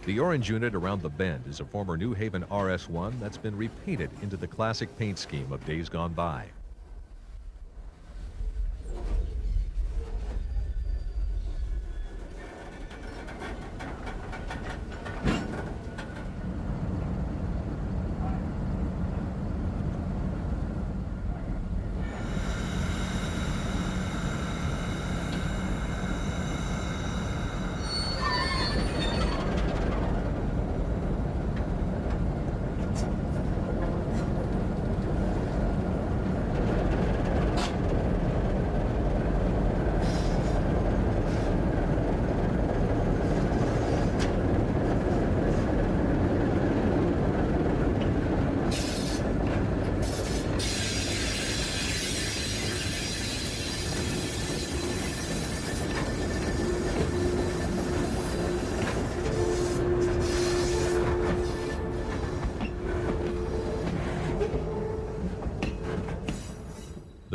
The orange unit around the bend is a former New Haven RS-1 that's been repainted into the classic paint scheme of days gone by.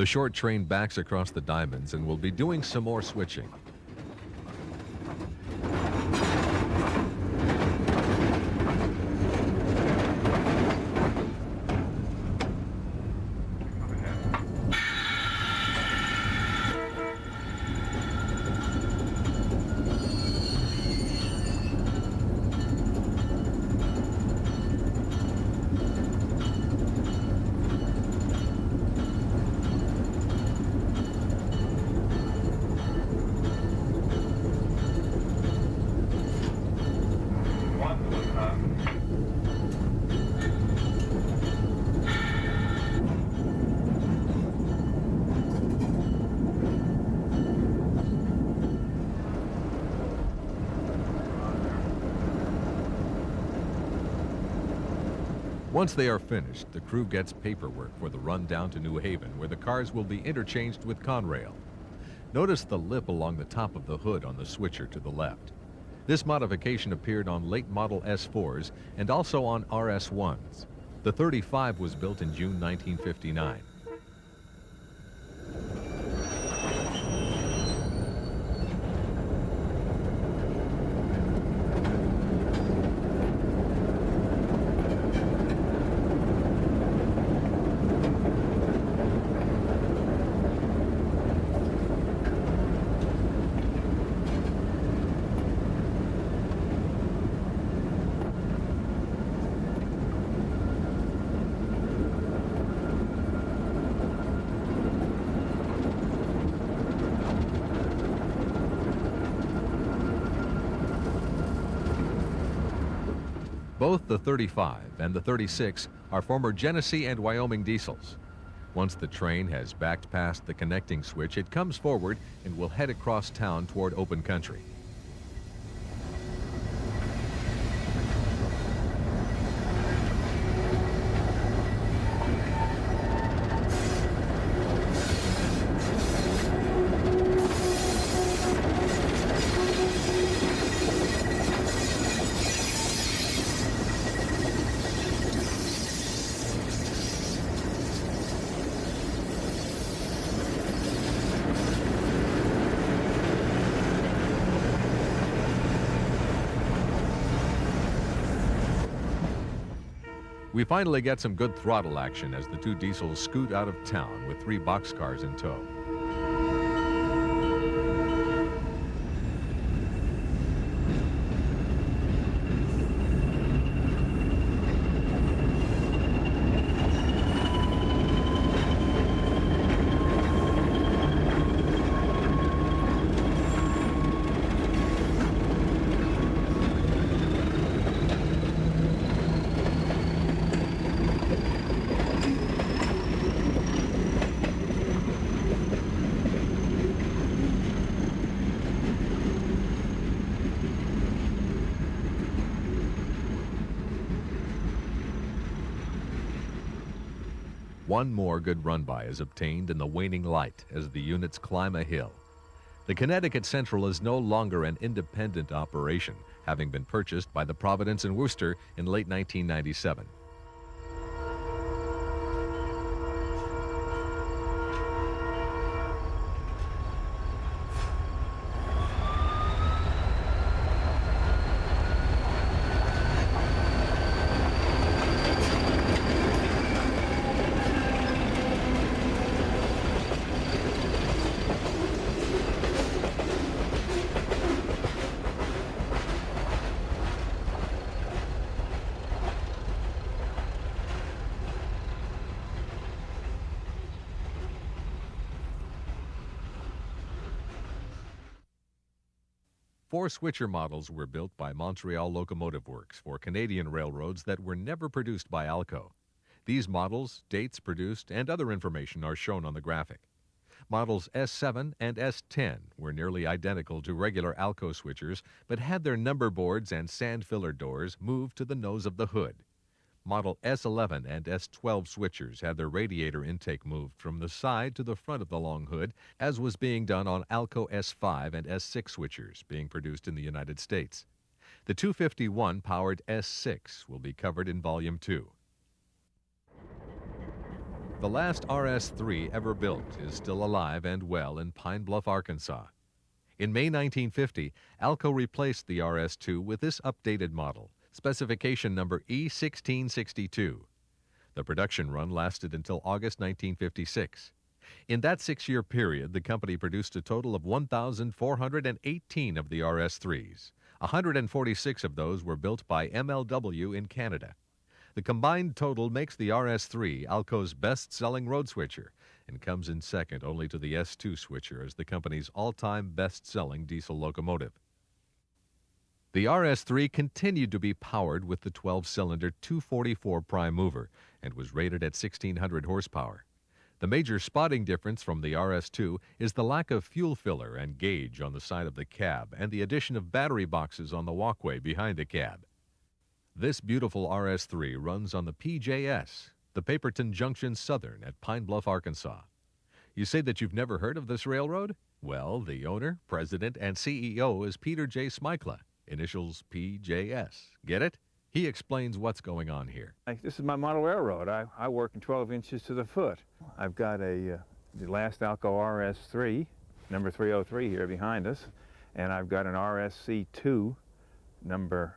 The short train backs across the diamonds and will be doing some more switching. Once they are finished, the crew gets paperwork for the run down to New Haven, where the cars will be interchanged with Conrail. Notice the lip along the top of the hood on the switcher to the left. This modification appeared on late model S4s and also on RS1s. The 35 was built in June 1959. Both the 35 and the 36 are former Genesee and Wyoming diesels. Once the train has backed past the connecting switch, it comes forward and will head across town toward open country. We finally get some good throttle action as the two diesels scoot out of town with 3 boxcars in tow. One more good run-by is obtained in the waning light as the units climb a hill. The Connecticut Central is no longer an independent operation, having been purchased by the Providence and Worcester in late 1997. Four switcher models were built by Montreal Locomotive Works for Canadian railroads that were never produced by Alco. These models, dates produced, and other information are shown on the graphic. Models S7 and S10 were nearly identical to regular Alco switchers, but had their number boards and sand filler doors moved to the nose of the hood. Model S11 and S12 switchers had their radiator intake moved from the side to the front of the long hood, as was being done on Alco S5 and S6 switchers being produced in the United States. The 251-powered S6 will be covered in Volume 2. The last RS-3 ever built is still alive and well in Pine Bluff, Arkansas. In May 1950, Alco replaced the RS-2 with this updated model, specification number E1662. The production run lasted until August 1956. In that 6-year period, the company produced a total of 1,418 of the RS-3s. 146 of those were built by MLW in Canada. The combined total makes the RS-3 Alco's best-selling road switcher and comes in second only to the S2 switcher as the company's all-time best-selling diesel locomotive. The RS-3 continued to be powered with the 12-cylinder 244 prime mover and was rated at 1,600 horsepower. The major spotting difference from the RS-2 is the lack of fuel filler and gauge on the side of the cab and the addition of battery boxes on the walkway behind the cab. This beautiful RS3 runs on the PJS, the Paperton Junction Southern at Pine Bluff, Arkansas. You say that you've never heard of this railroad? Well, the owner, president, and CEO is Peter J. Smykla, initials PJS. Get it? He explains what's going on here. This is my model railroad. I work in 12 inches to the foot. I've got the last Alco RS3, number 303 here behind us, and I've got an RSC2, number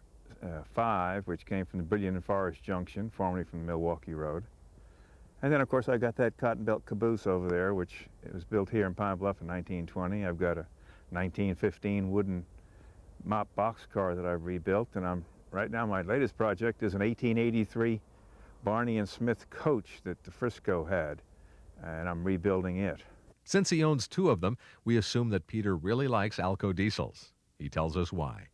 5, which came from the Brilliant and Forest Junction, formerly from the Milwaukee Road. And then, of course, I got that cotton belt caboose over there, which it was built here in Pine Bluff in 1920. I've got a 1915 wooden mop boxcar that I've rebuilt, and right now my latest project is an 1883 Barney and Smith coach that the Frisco had, and I'm rebuilding it. Since he owns 2 of them, we assume that Peter really likes Alco diesels. He tells us why.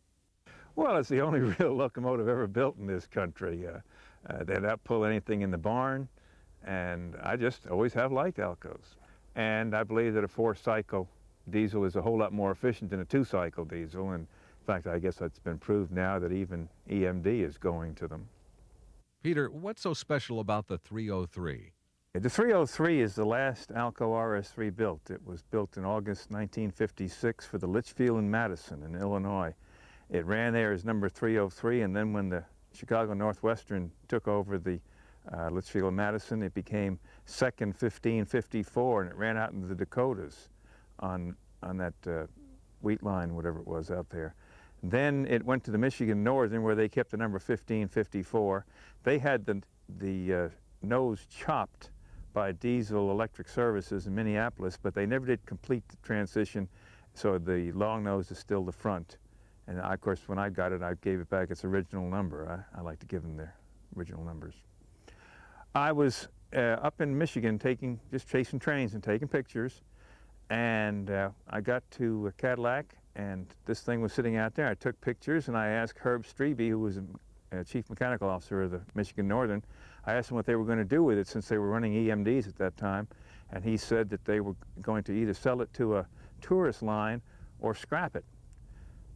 Well, it's the only real locomotive ever built in this country. They don't pull anything in the barn, and I just always have liked Alcos. And I believe that a 4-cycle diesel is a whole lot more efficient than a 2-cycle diesel, and in fact, I guess it's been proved now that even EMD is going to them. Peter, what's so special about the 303? The 303 is the last Alco RS3 built. It was built in August 1956 for the Litchfield and Madison in Illinois. It ran there as number 303, and then when the Chicago Northwestern took over the Litchfield and Madison, it became second 1554, and it ran out into the Dakotas on that wheat line, whatever it was out there. Then it went to the Michigan Northern, where they kept the number 1554. They had the nose chopped by Diesel Electric Services in Minneapolis, but they never did complete the transition, so the long nose is still the front. And of course, when I got it, I gave it back its original number. I like to give them their original numbers. I was up in Michigan just chasing trains and taking pictures, and I got to Cadillac, and this thing was sitting out there. I took pictures, and I asked Herb Strebe, who was a chief mechanical officer of the Michigan Northern, I asked him what they were going to do with it since they were running EMDs at that time, and he said that they were going to either sell it to a tourist line or scrap it.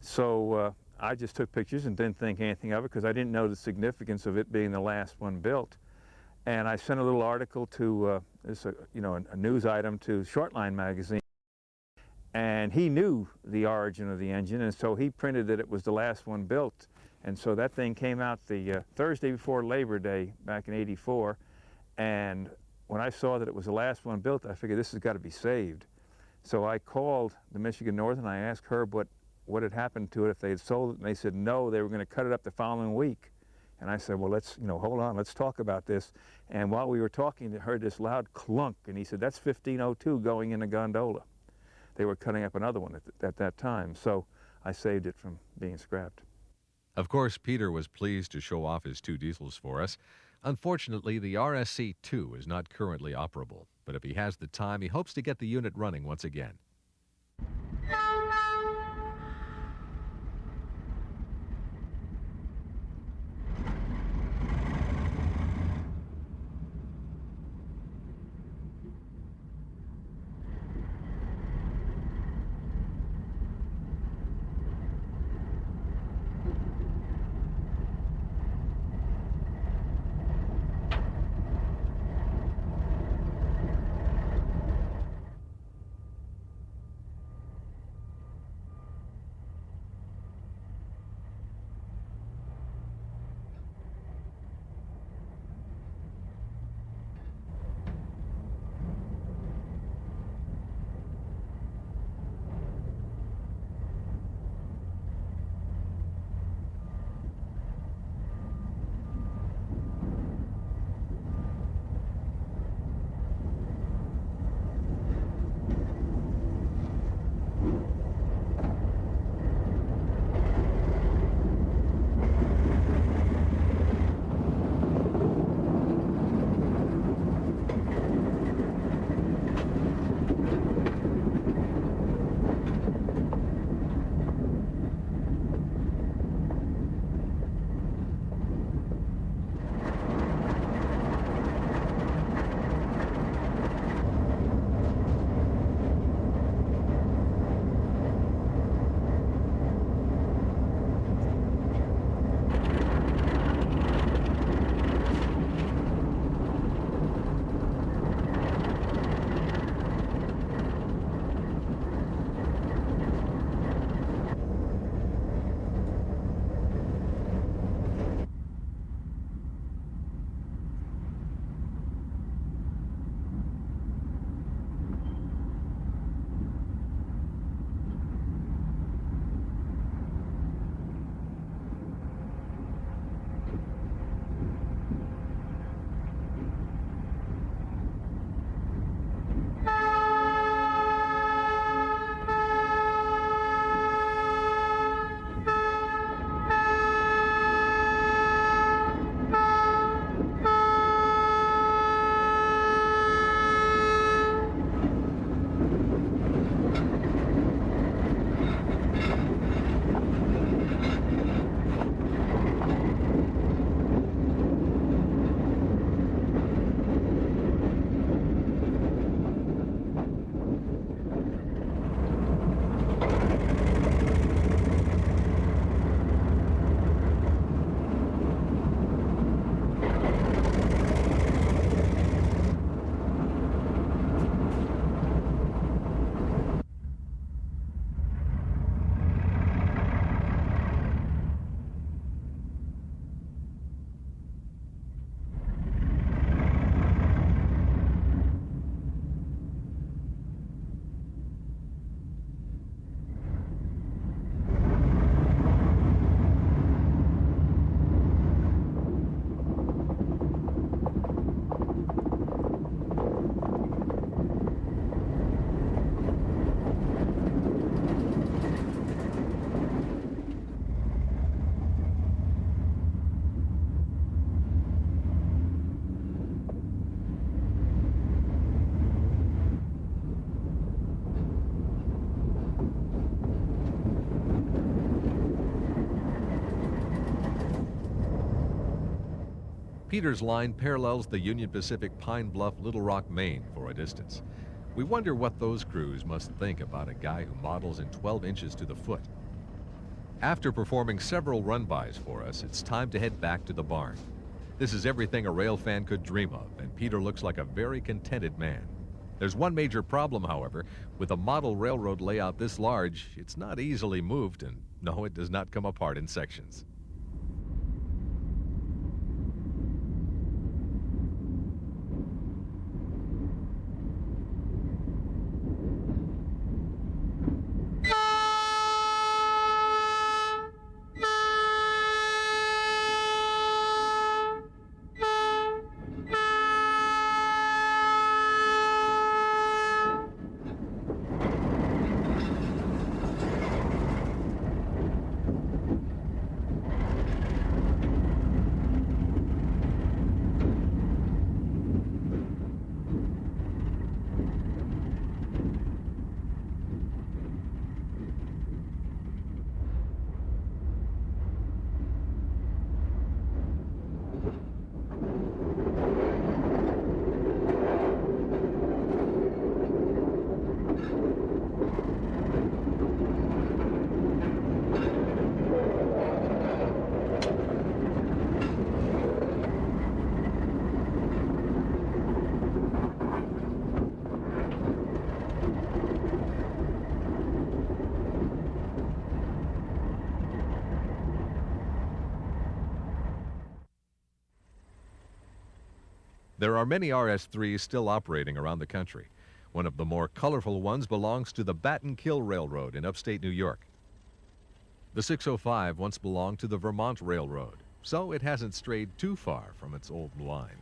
So I just took pictures and didn't think anything of it because I didn't know the significance of it being the last one built. And I sent a little article to a news item to Shortline magazine, and he knew the origin of the engine, and so he printed that it was the last one built. And so that thing came out the Thursday before Labor Day back in '84, and when I saw that it was the last one built, I figured this has got to be saved. So I called the Michigan Northern, and I asked Herb what had happened to it, if they had sold it, and they said no, they were going to cut it up the following week. And I said, well, let's, hold on, let's talk about this. And while we were talking, I heard this loud clunk, and he said, that's 1502 going in a gondola. They were cutting up another one at that time, so I saved it from being scrapped. Of course, Peter was pleased to show off his 2 diesels for us. Unfortunately, the RSC2 is not currently operable, but if he has the time, he hopes to get the unit running once again. Peter's line parallels the Union Pacific Pine Bluff-Little Rock, Maine for a distance. We wonder what those crews must think about a guy who models in 12 inches to the foot. After performing several run-bys for us, it's time to head back to the barn. This is everything a rail fan could dream of, and Peter looks like a very contented man. There's one major problem, however. With a model railroad layout this large, it's not easily moved, and no, it does not come apart in sections. There are many RS-3s still operating around the country. One of the more colorful ones belongs to the Batten Kill Railroad in upstate New York. The 605 once belonged to the Vermont Railroad, so it hasn't strayed too far from its old line.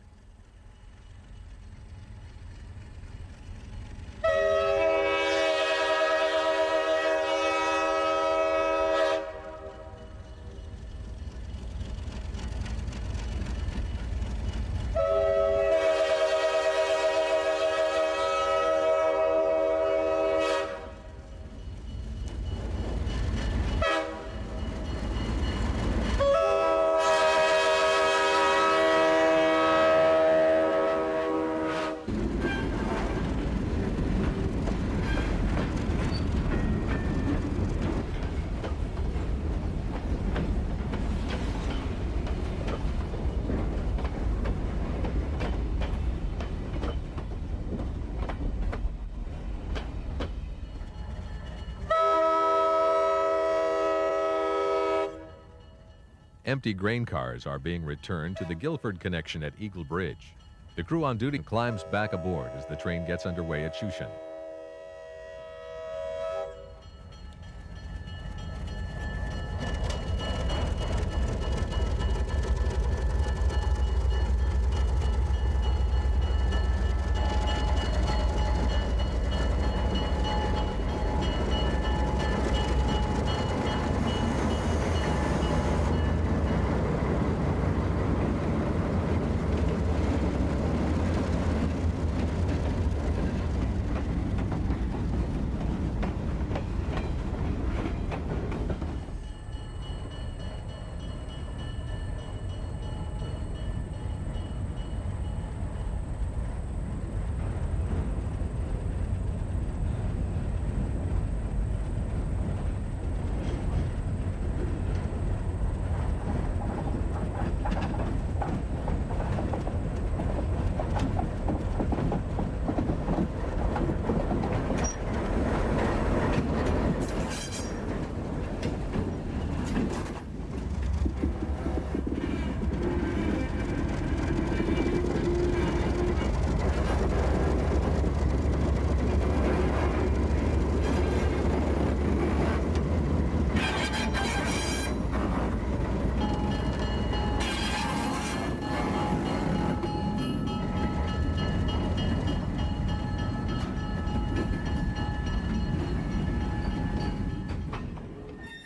Empty grain cars are being returned to the Guilford connection at Eagle Bridge. The crew on duty climbs back aboard as the train gets underway at Shushan.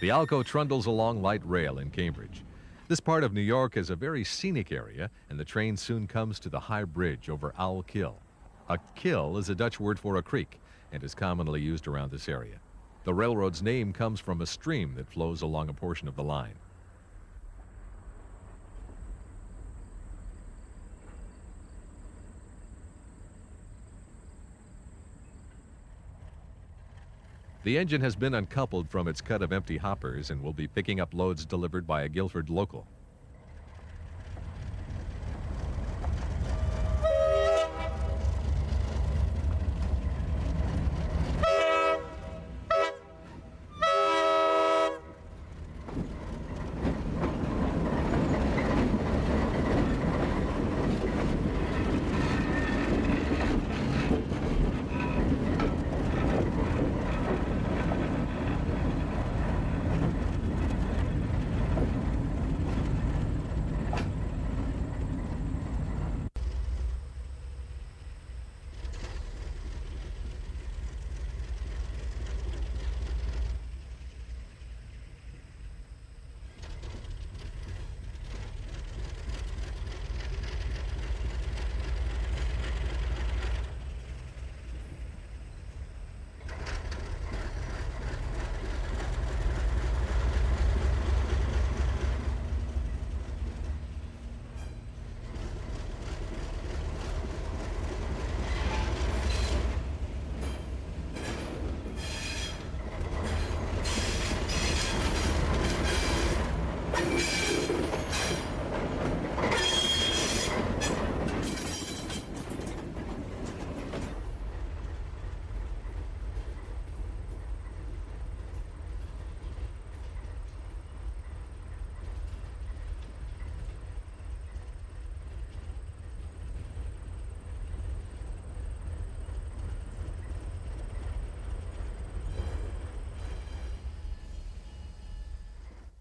The Alco trundles along light rail in Cambridge. This part of New York is a very scenic area, and the train soon comes to the high bridge over Owl Kill. A kill is a Dutch word for a creek and is commonly used around this area. The railroad's name comes from a stream that flows along a portion of the line. The engine has been uncoupled from its cut of empty hoppers and will be picking up loads delivered by a Guilford local.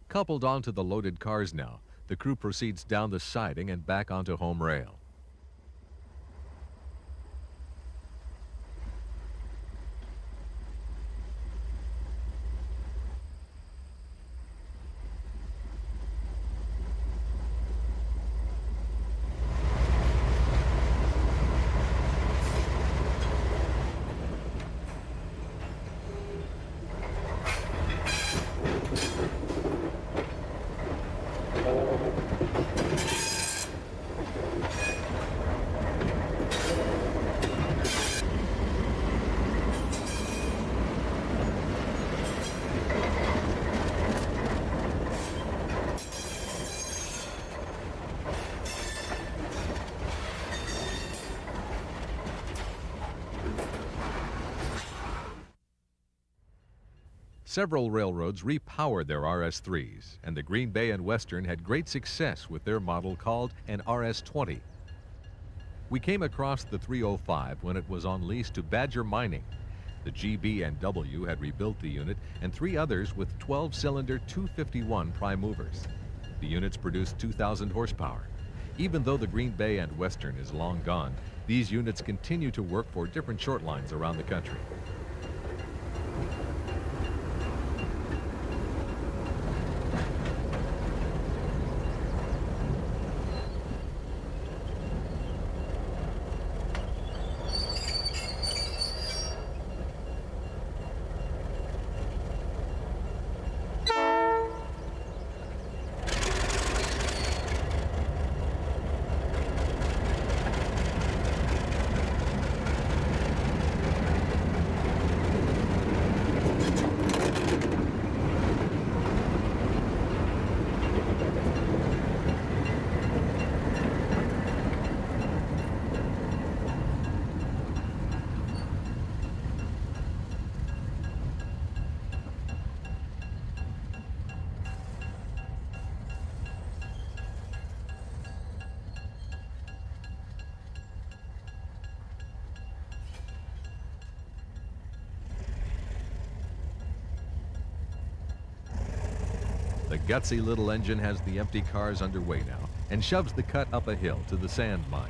Coupled onto the loaded cars now, the crew proceeds down the siding and back onto home rail. Several railroads repowered their RS-3s, and the Green Bay and Western had great success with their model called an RS-20. We came across the 305 when it was on lease to Badger Mining. The GB and W had rebuilt the unit, and 3 others with 12-cylinder 251 prime movers. The units produced 2,000 horsepower. Even though the Green Bay and Western is long gone, these units continue to work for different short lines around the country. The gutsy little engine has the empty cars underway now and shoves the cut up a hill to the sand mine.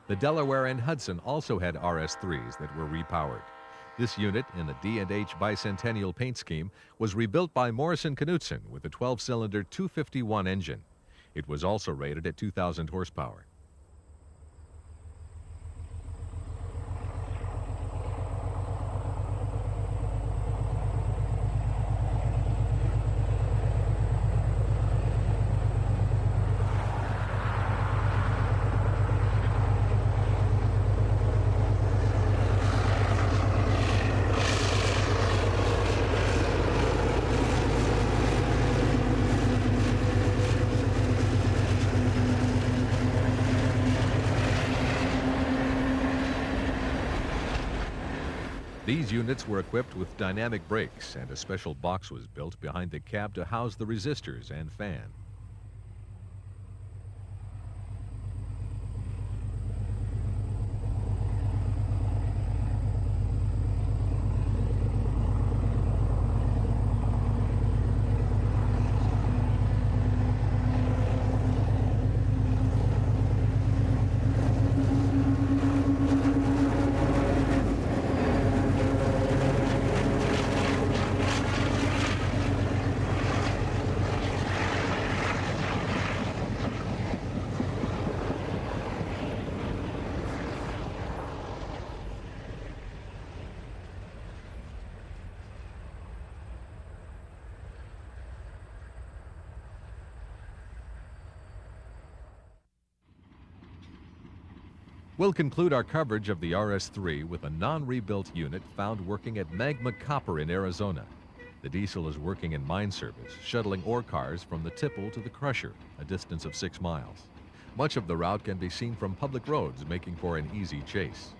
The Delaware and Hudson also had RS-3s that were repowered. This unit, in the D&H bicentennial paint scheme, was rebuilt by Morrison Knudsen with a 12-cylinder 251 engine. It was also rated at 2,000 horsepower. These units were equipped with dynamic brakes, and a special box was built behind the cab to house the resistors and fan. We'll conclude our coverage of the RS-3 with a non-rebuilt unit found working at Magma Copper in Arizona. The diesel is working in mine service, shuttling ore cars from the tipple to the crusher, a distance of 6 miles. Much of the route can be seen from public roads, making for an easy chase.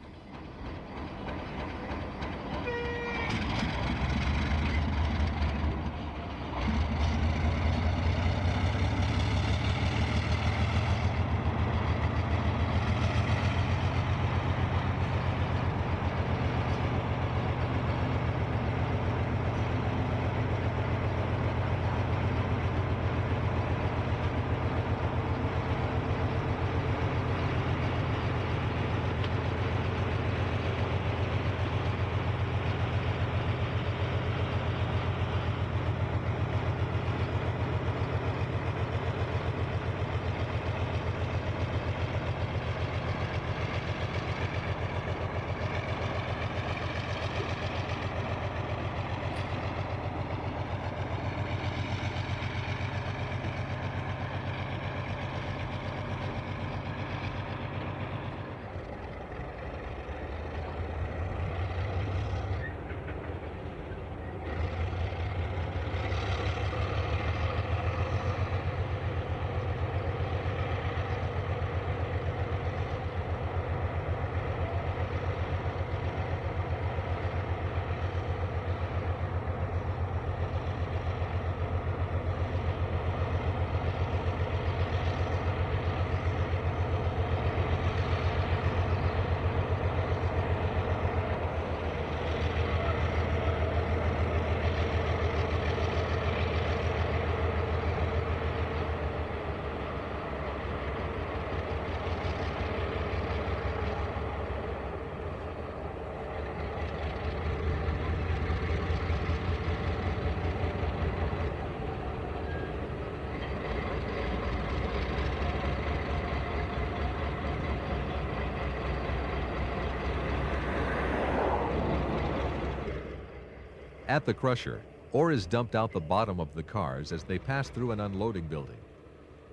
At the crusher, ore is dumped out the bottom of the cars as they pass through an unloading building.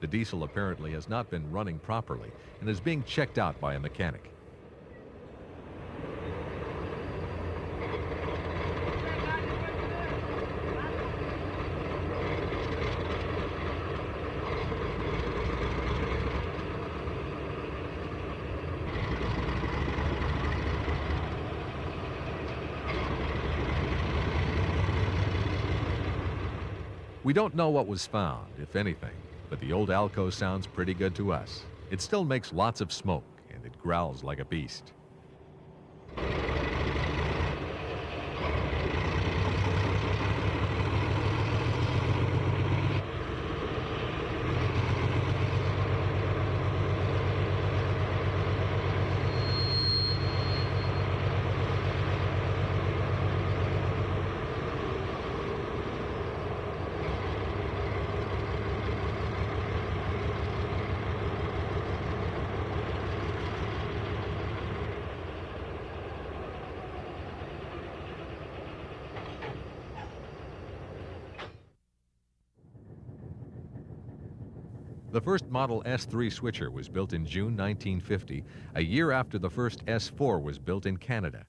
The diesel apparently has not been running properly and is being checked out by a mechanic. We don't know what was found, if anything, but the old Alco sounds pretty good to us. It still makes lots of smoke, and it growls like a beast. The first Model S3 switcher was built in June 1950, a year after the first S4 was built in Canada.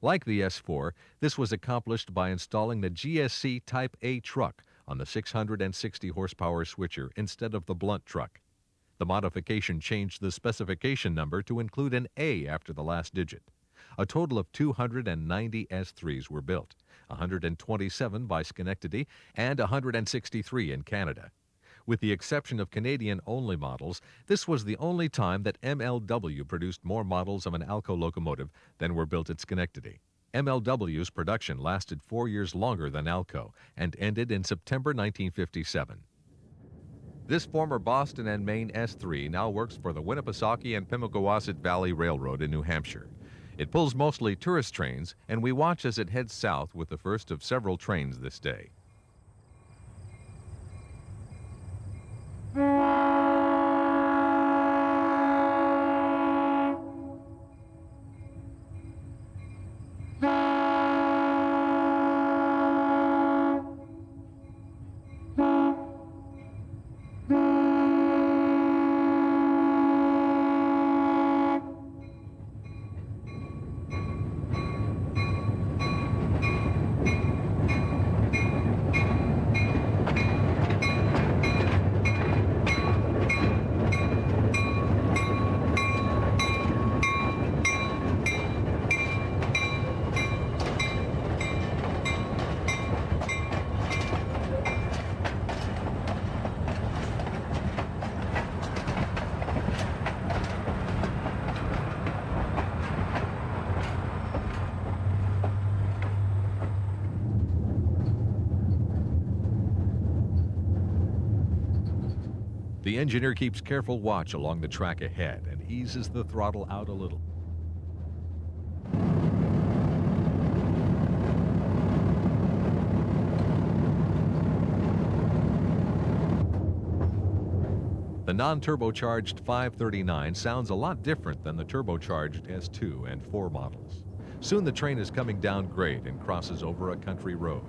Like the S4, this was accomplished by installing the GSC Type A truck on the 660 horsepower switcher instead of the blunt truck. The modification changed the specification number to include an A after the last digit. A total of 290 S3s were built, 127 by Schenectady and 163 in Canada. With the exception of Canadian-only models, this was the only time that MLW produced more models of an Alco locomotive than were built at Schenectady. MLW's production lasted 4 years longer than Alco and ended in September 1957. This former Boston and Maine S3 now works for the Winnipesaukee and Pemigewasset Valley Railroad in New Hampshire. It pulls mostly tourist trains, and we watch as it heads south with the first of several trains this day. The engineer keeps careful watch along the track ahead and eases the throttle out a little. The non-turbocharged 539 sounds a lot different than the turbocharged S2 and 4 models. Soon the train is coming down grade and crosses over a country road.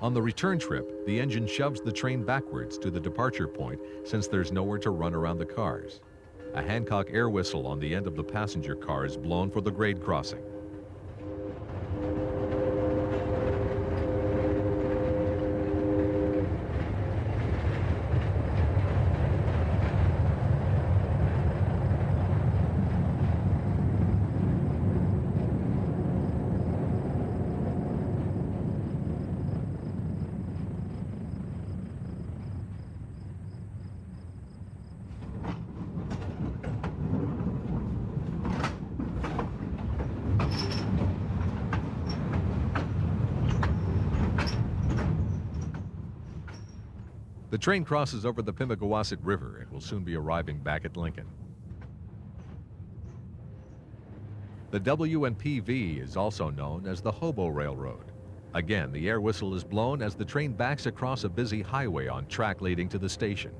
On the return trip, the engine shoves the train backwards to the departure point since there's nowhere to run around the cars. A Hancock air whistle on the end of the passenger car is blown for the grade crossing. The train crosses over the Pemigewasset River and will soon be arriving back at Lincoln. The W&PV is also known as the Hobo Railroad. Again, the air whistle is blown as the train backs across a busy highway on track leading to the station.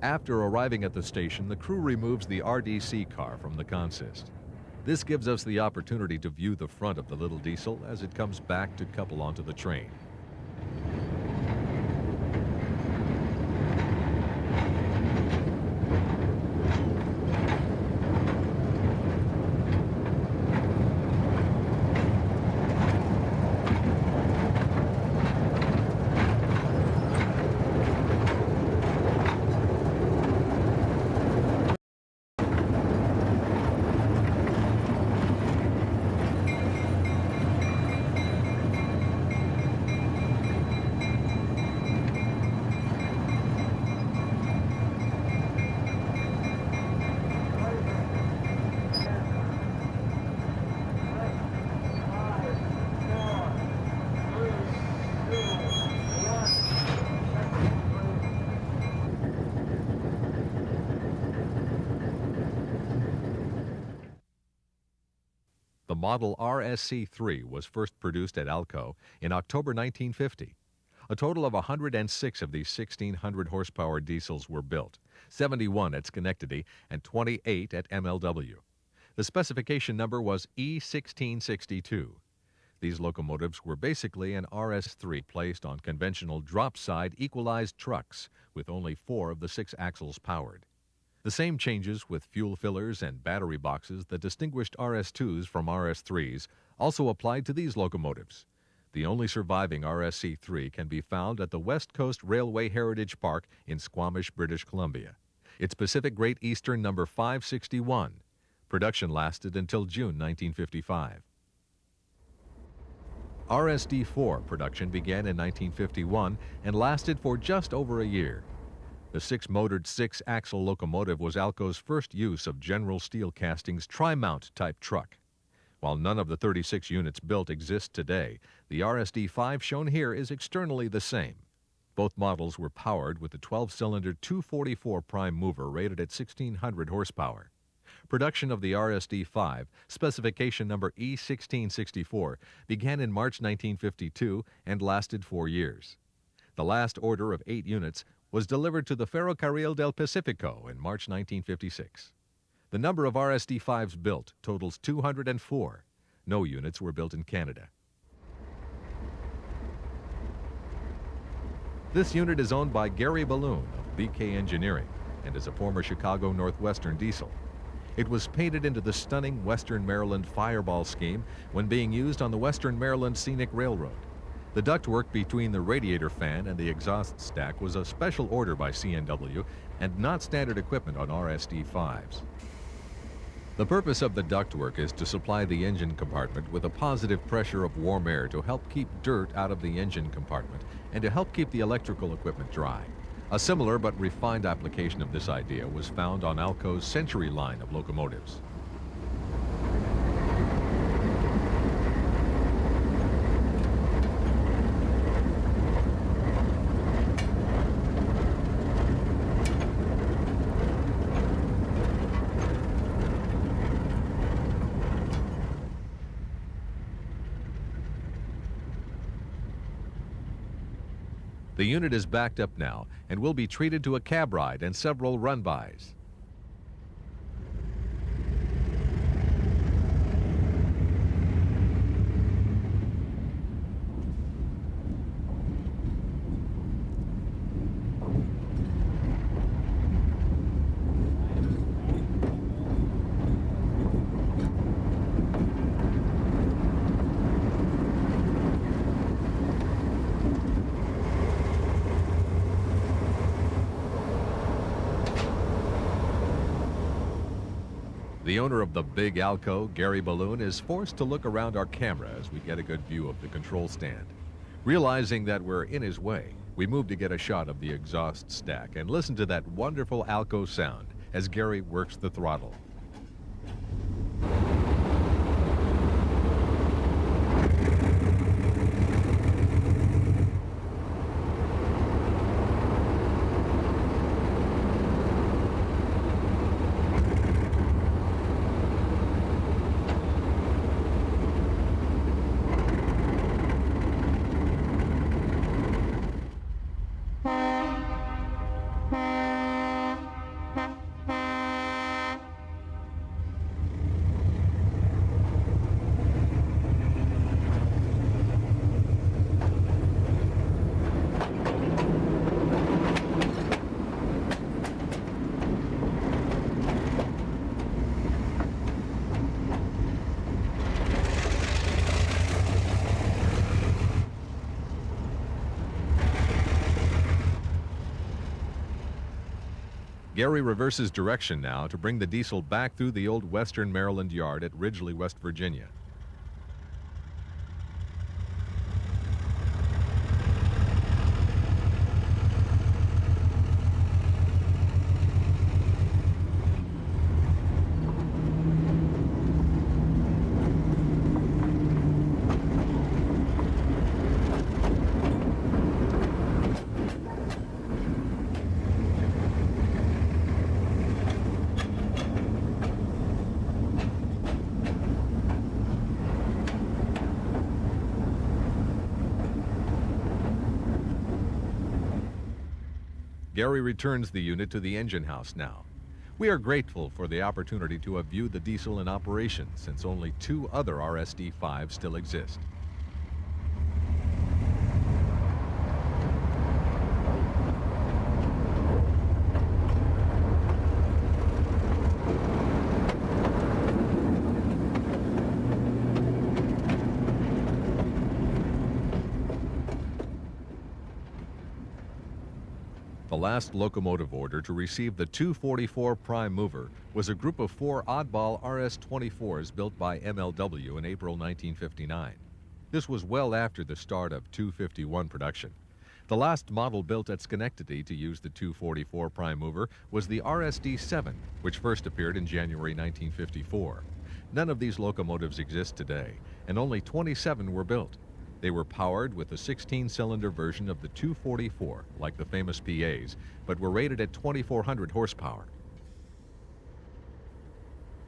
After arriving at the station, the crew removes the RDC car from the consist. This gives us the opportunity to view the front of the little diesel as it comes back to couple onto the train. The Model RSC-3 was first produced at Alco in October 1950. A total of 106 of these 1,600 horsepower diesels were built, 71 at Schenectady and 28 at MLW. The specification number was E1662. These locomotives were basically an RS-3 placed on conventional drop-side equalized trucks with only 4 of the 6 axles powered. The same changes with fuel fillers and battery boxes that distinguished RS-2s from RS-3s also applied to these locomotives. The only surviving RSC-3 can be found at the West Coast Railway Heritage Park in Squamish, British Columbia. It's Pacific Great Eastern number 561. Production lasted until June 1955. RSD-4 production began in 1951 and lasted for just over a year. The 6-motored 6-axle locomotive was Alco's first use of General Steel Casting's tri-mount type truck. While none of the 36 units built exist today, the RSD-5 shown here is externally the same. Both models were powered with the 12-cylinder 244 prime mover rated at 1,600 horsepower. Production of the RSD-5, specification number E1664, began in March 1952 and lasted 4 years. The last order of 8 units was delivered to the Ferrocarril del Pacifico in March 1956. The number of RSD-5s built totals 204. No units were built in Canada. This unit is owned by Gary Balloon of BK Engineering and is a former Chicago Northwestern diesel. It was painted into the stunning Western Maryland Fireball scheme when being used on the Western Maryland Scenic Railroad. The ductwork between the radiator fan and the exhaust stack was a special order by CNW and not standard equipment on RSD-5s. The purpose of the ductwork is to supply the engine compartment with a positive pressure of warm air to help keep dirt out of the engine compartment and to help keep the electrical equipment dry. A similar but refined application of this idea was found on Alco's Century line of locomotives. The unit is backed up now and will be treated to a cab ride and several run-bys. The owner of the big Alco, Gary Balloon, is forced to look around our camera as we get a good view of the control stand. Realizing that we're in his way, we move to get a shot of the exhaust stack and listen to that wonderful Alco sound as Gary works the throttle. Gary reverses direction now to bring the diesel back through the old Western Maryland yard at Ridgely, West Virginia. Gary returns the unit to the engine house now. We are grateful for the opportunity to have viewed the diesel in operation, since only 2 other RSD-5s still exist. The last locomotive order to receive the 244 prime mover was a group of 4 oddball RS-24s built by MLW in April 1959. This was well after the start of 251 production. The last model built at Schenectady to use the 244 prime mover was the RSD-7, which first appeared in January 1954. None of these locomotives exist today, and only 27 were built. They were powered with a 16-cylinder version of the 244, like the famous PAs, but were rated at 2,400 horsepower.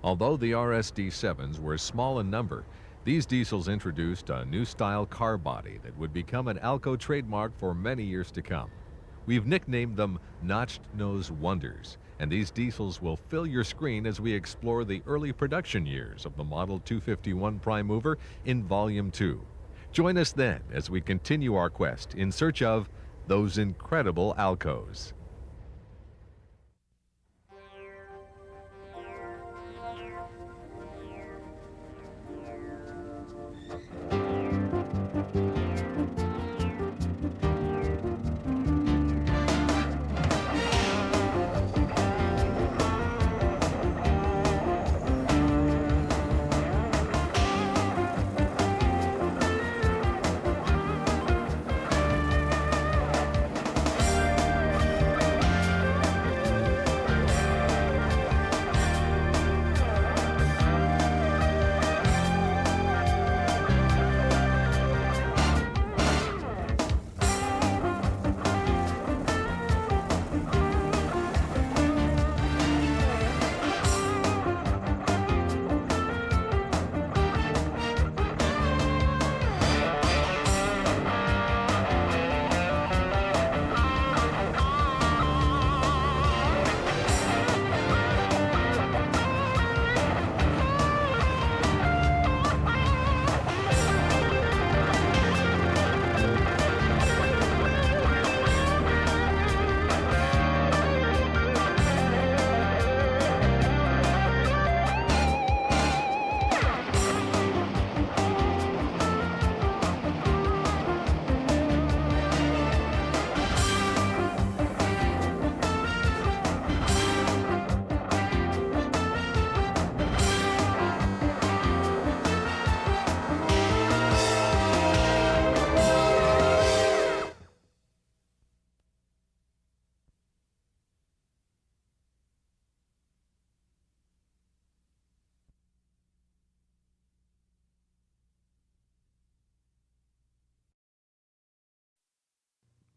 Although the RSD-7s were small in number, these diesels introduced a new style car body that would become an Alco trademark for many years to come. We've nicknamed them Notched Nose Wonders, and these diesels will fill your screen as we explore the early production years of the Model 251 prime mover in Volume 2. Join us then as we continue our quest in search of those incredible Alcos.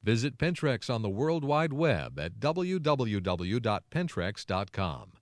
Visit Pentrex on the World Wide Web at www.pentrex.com.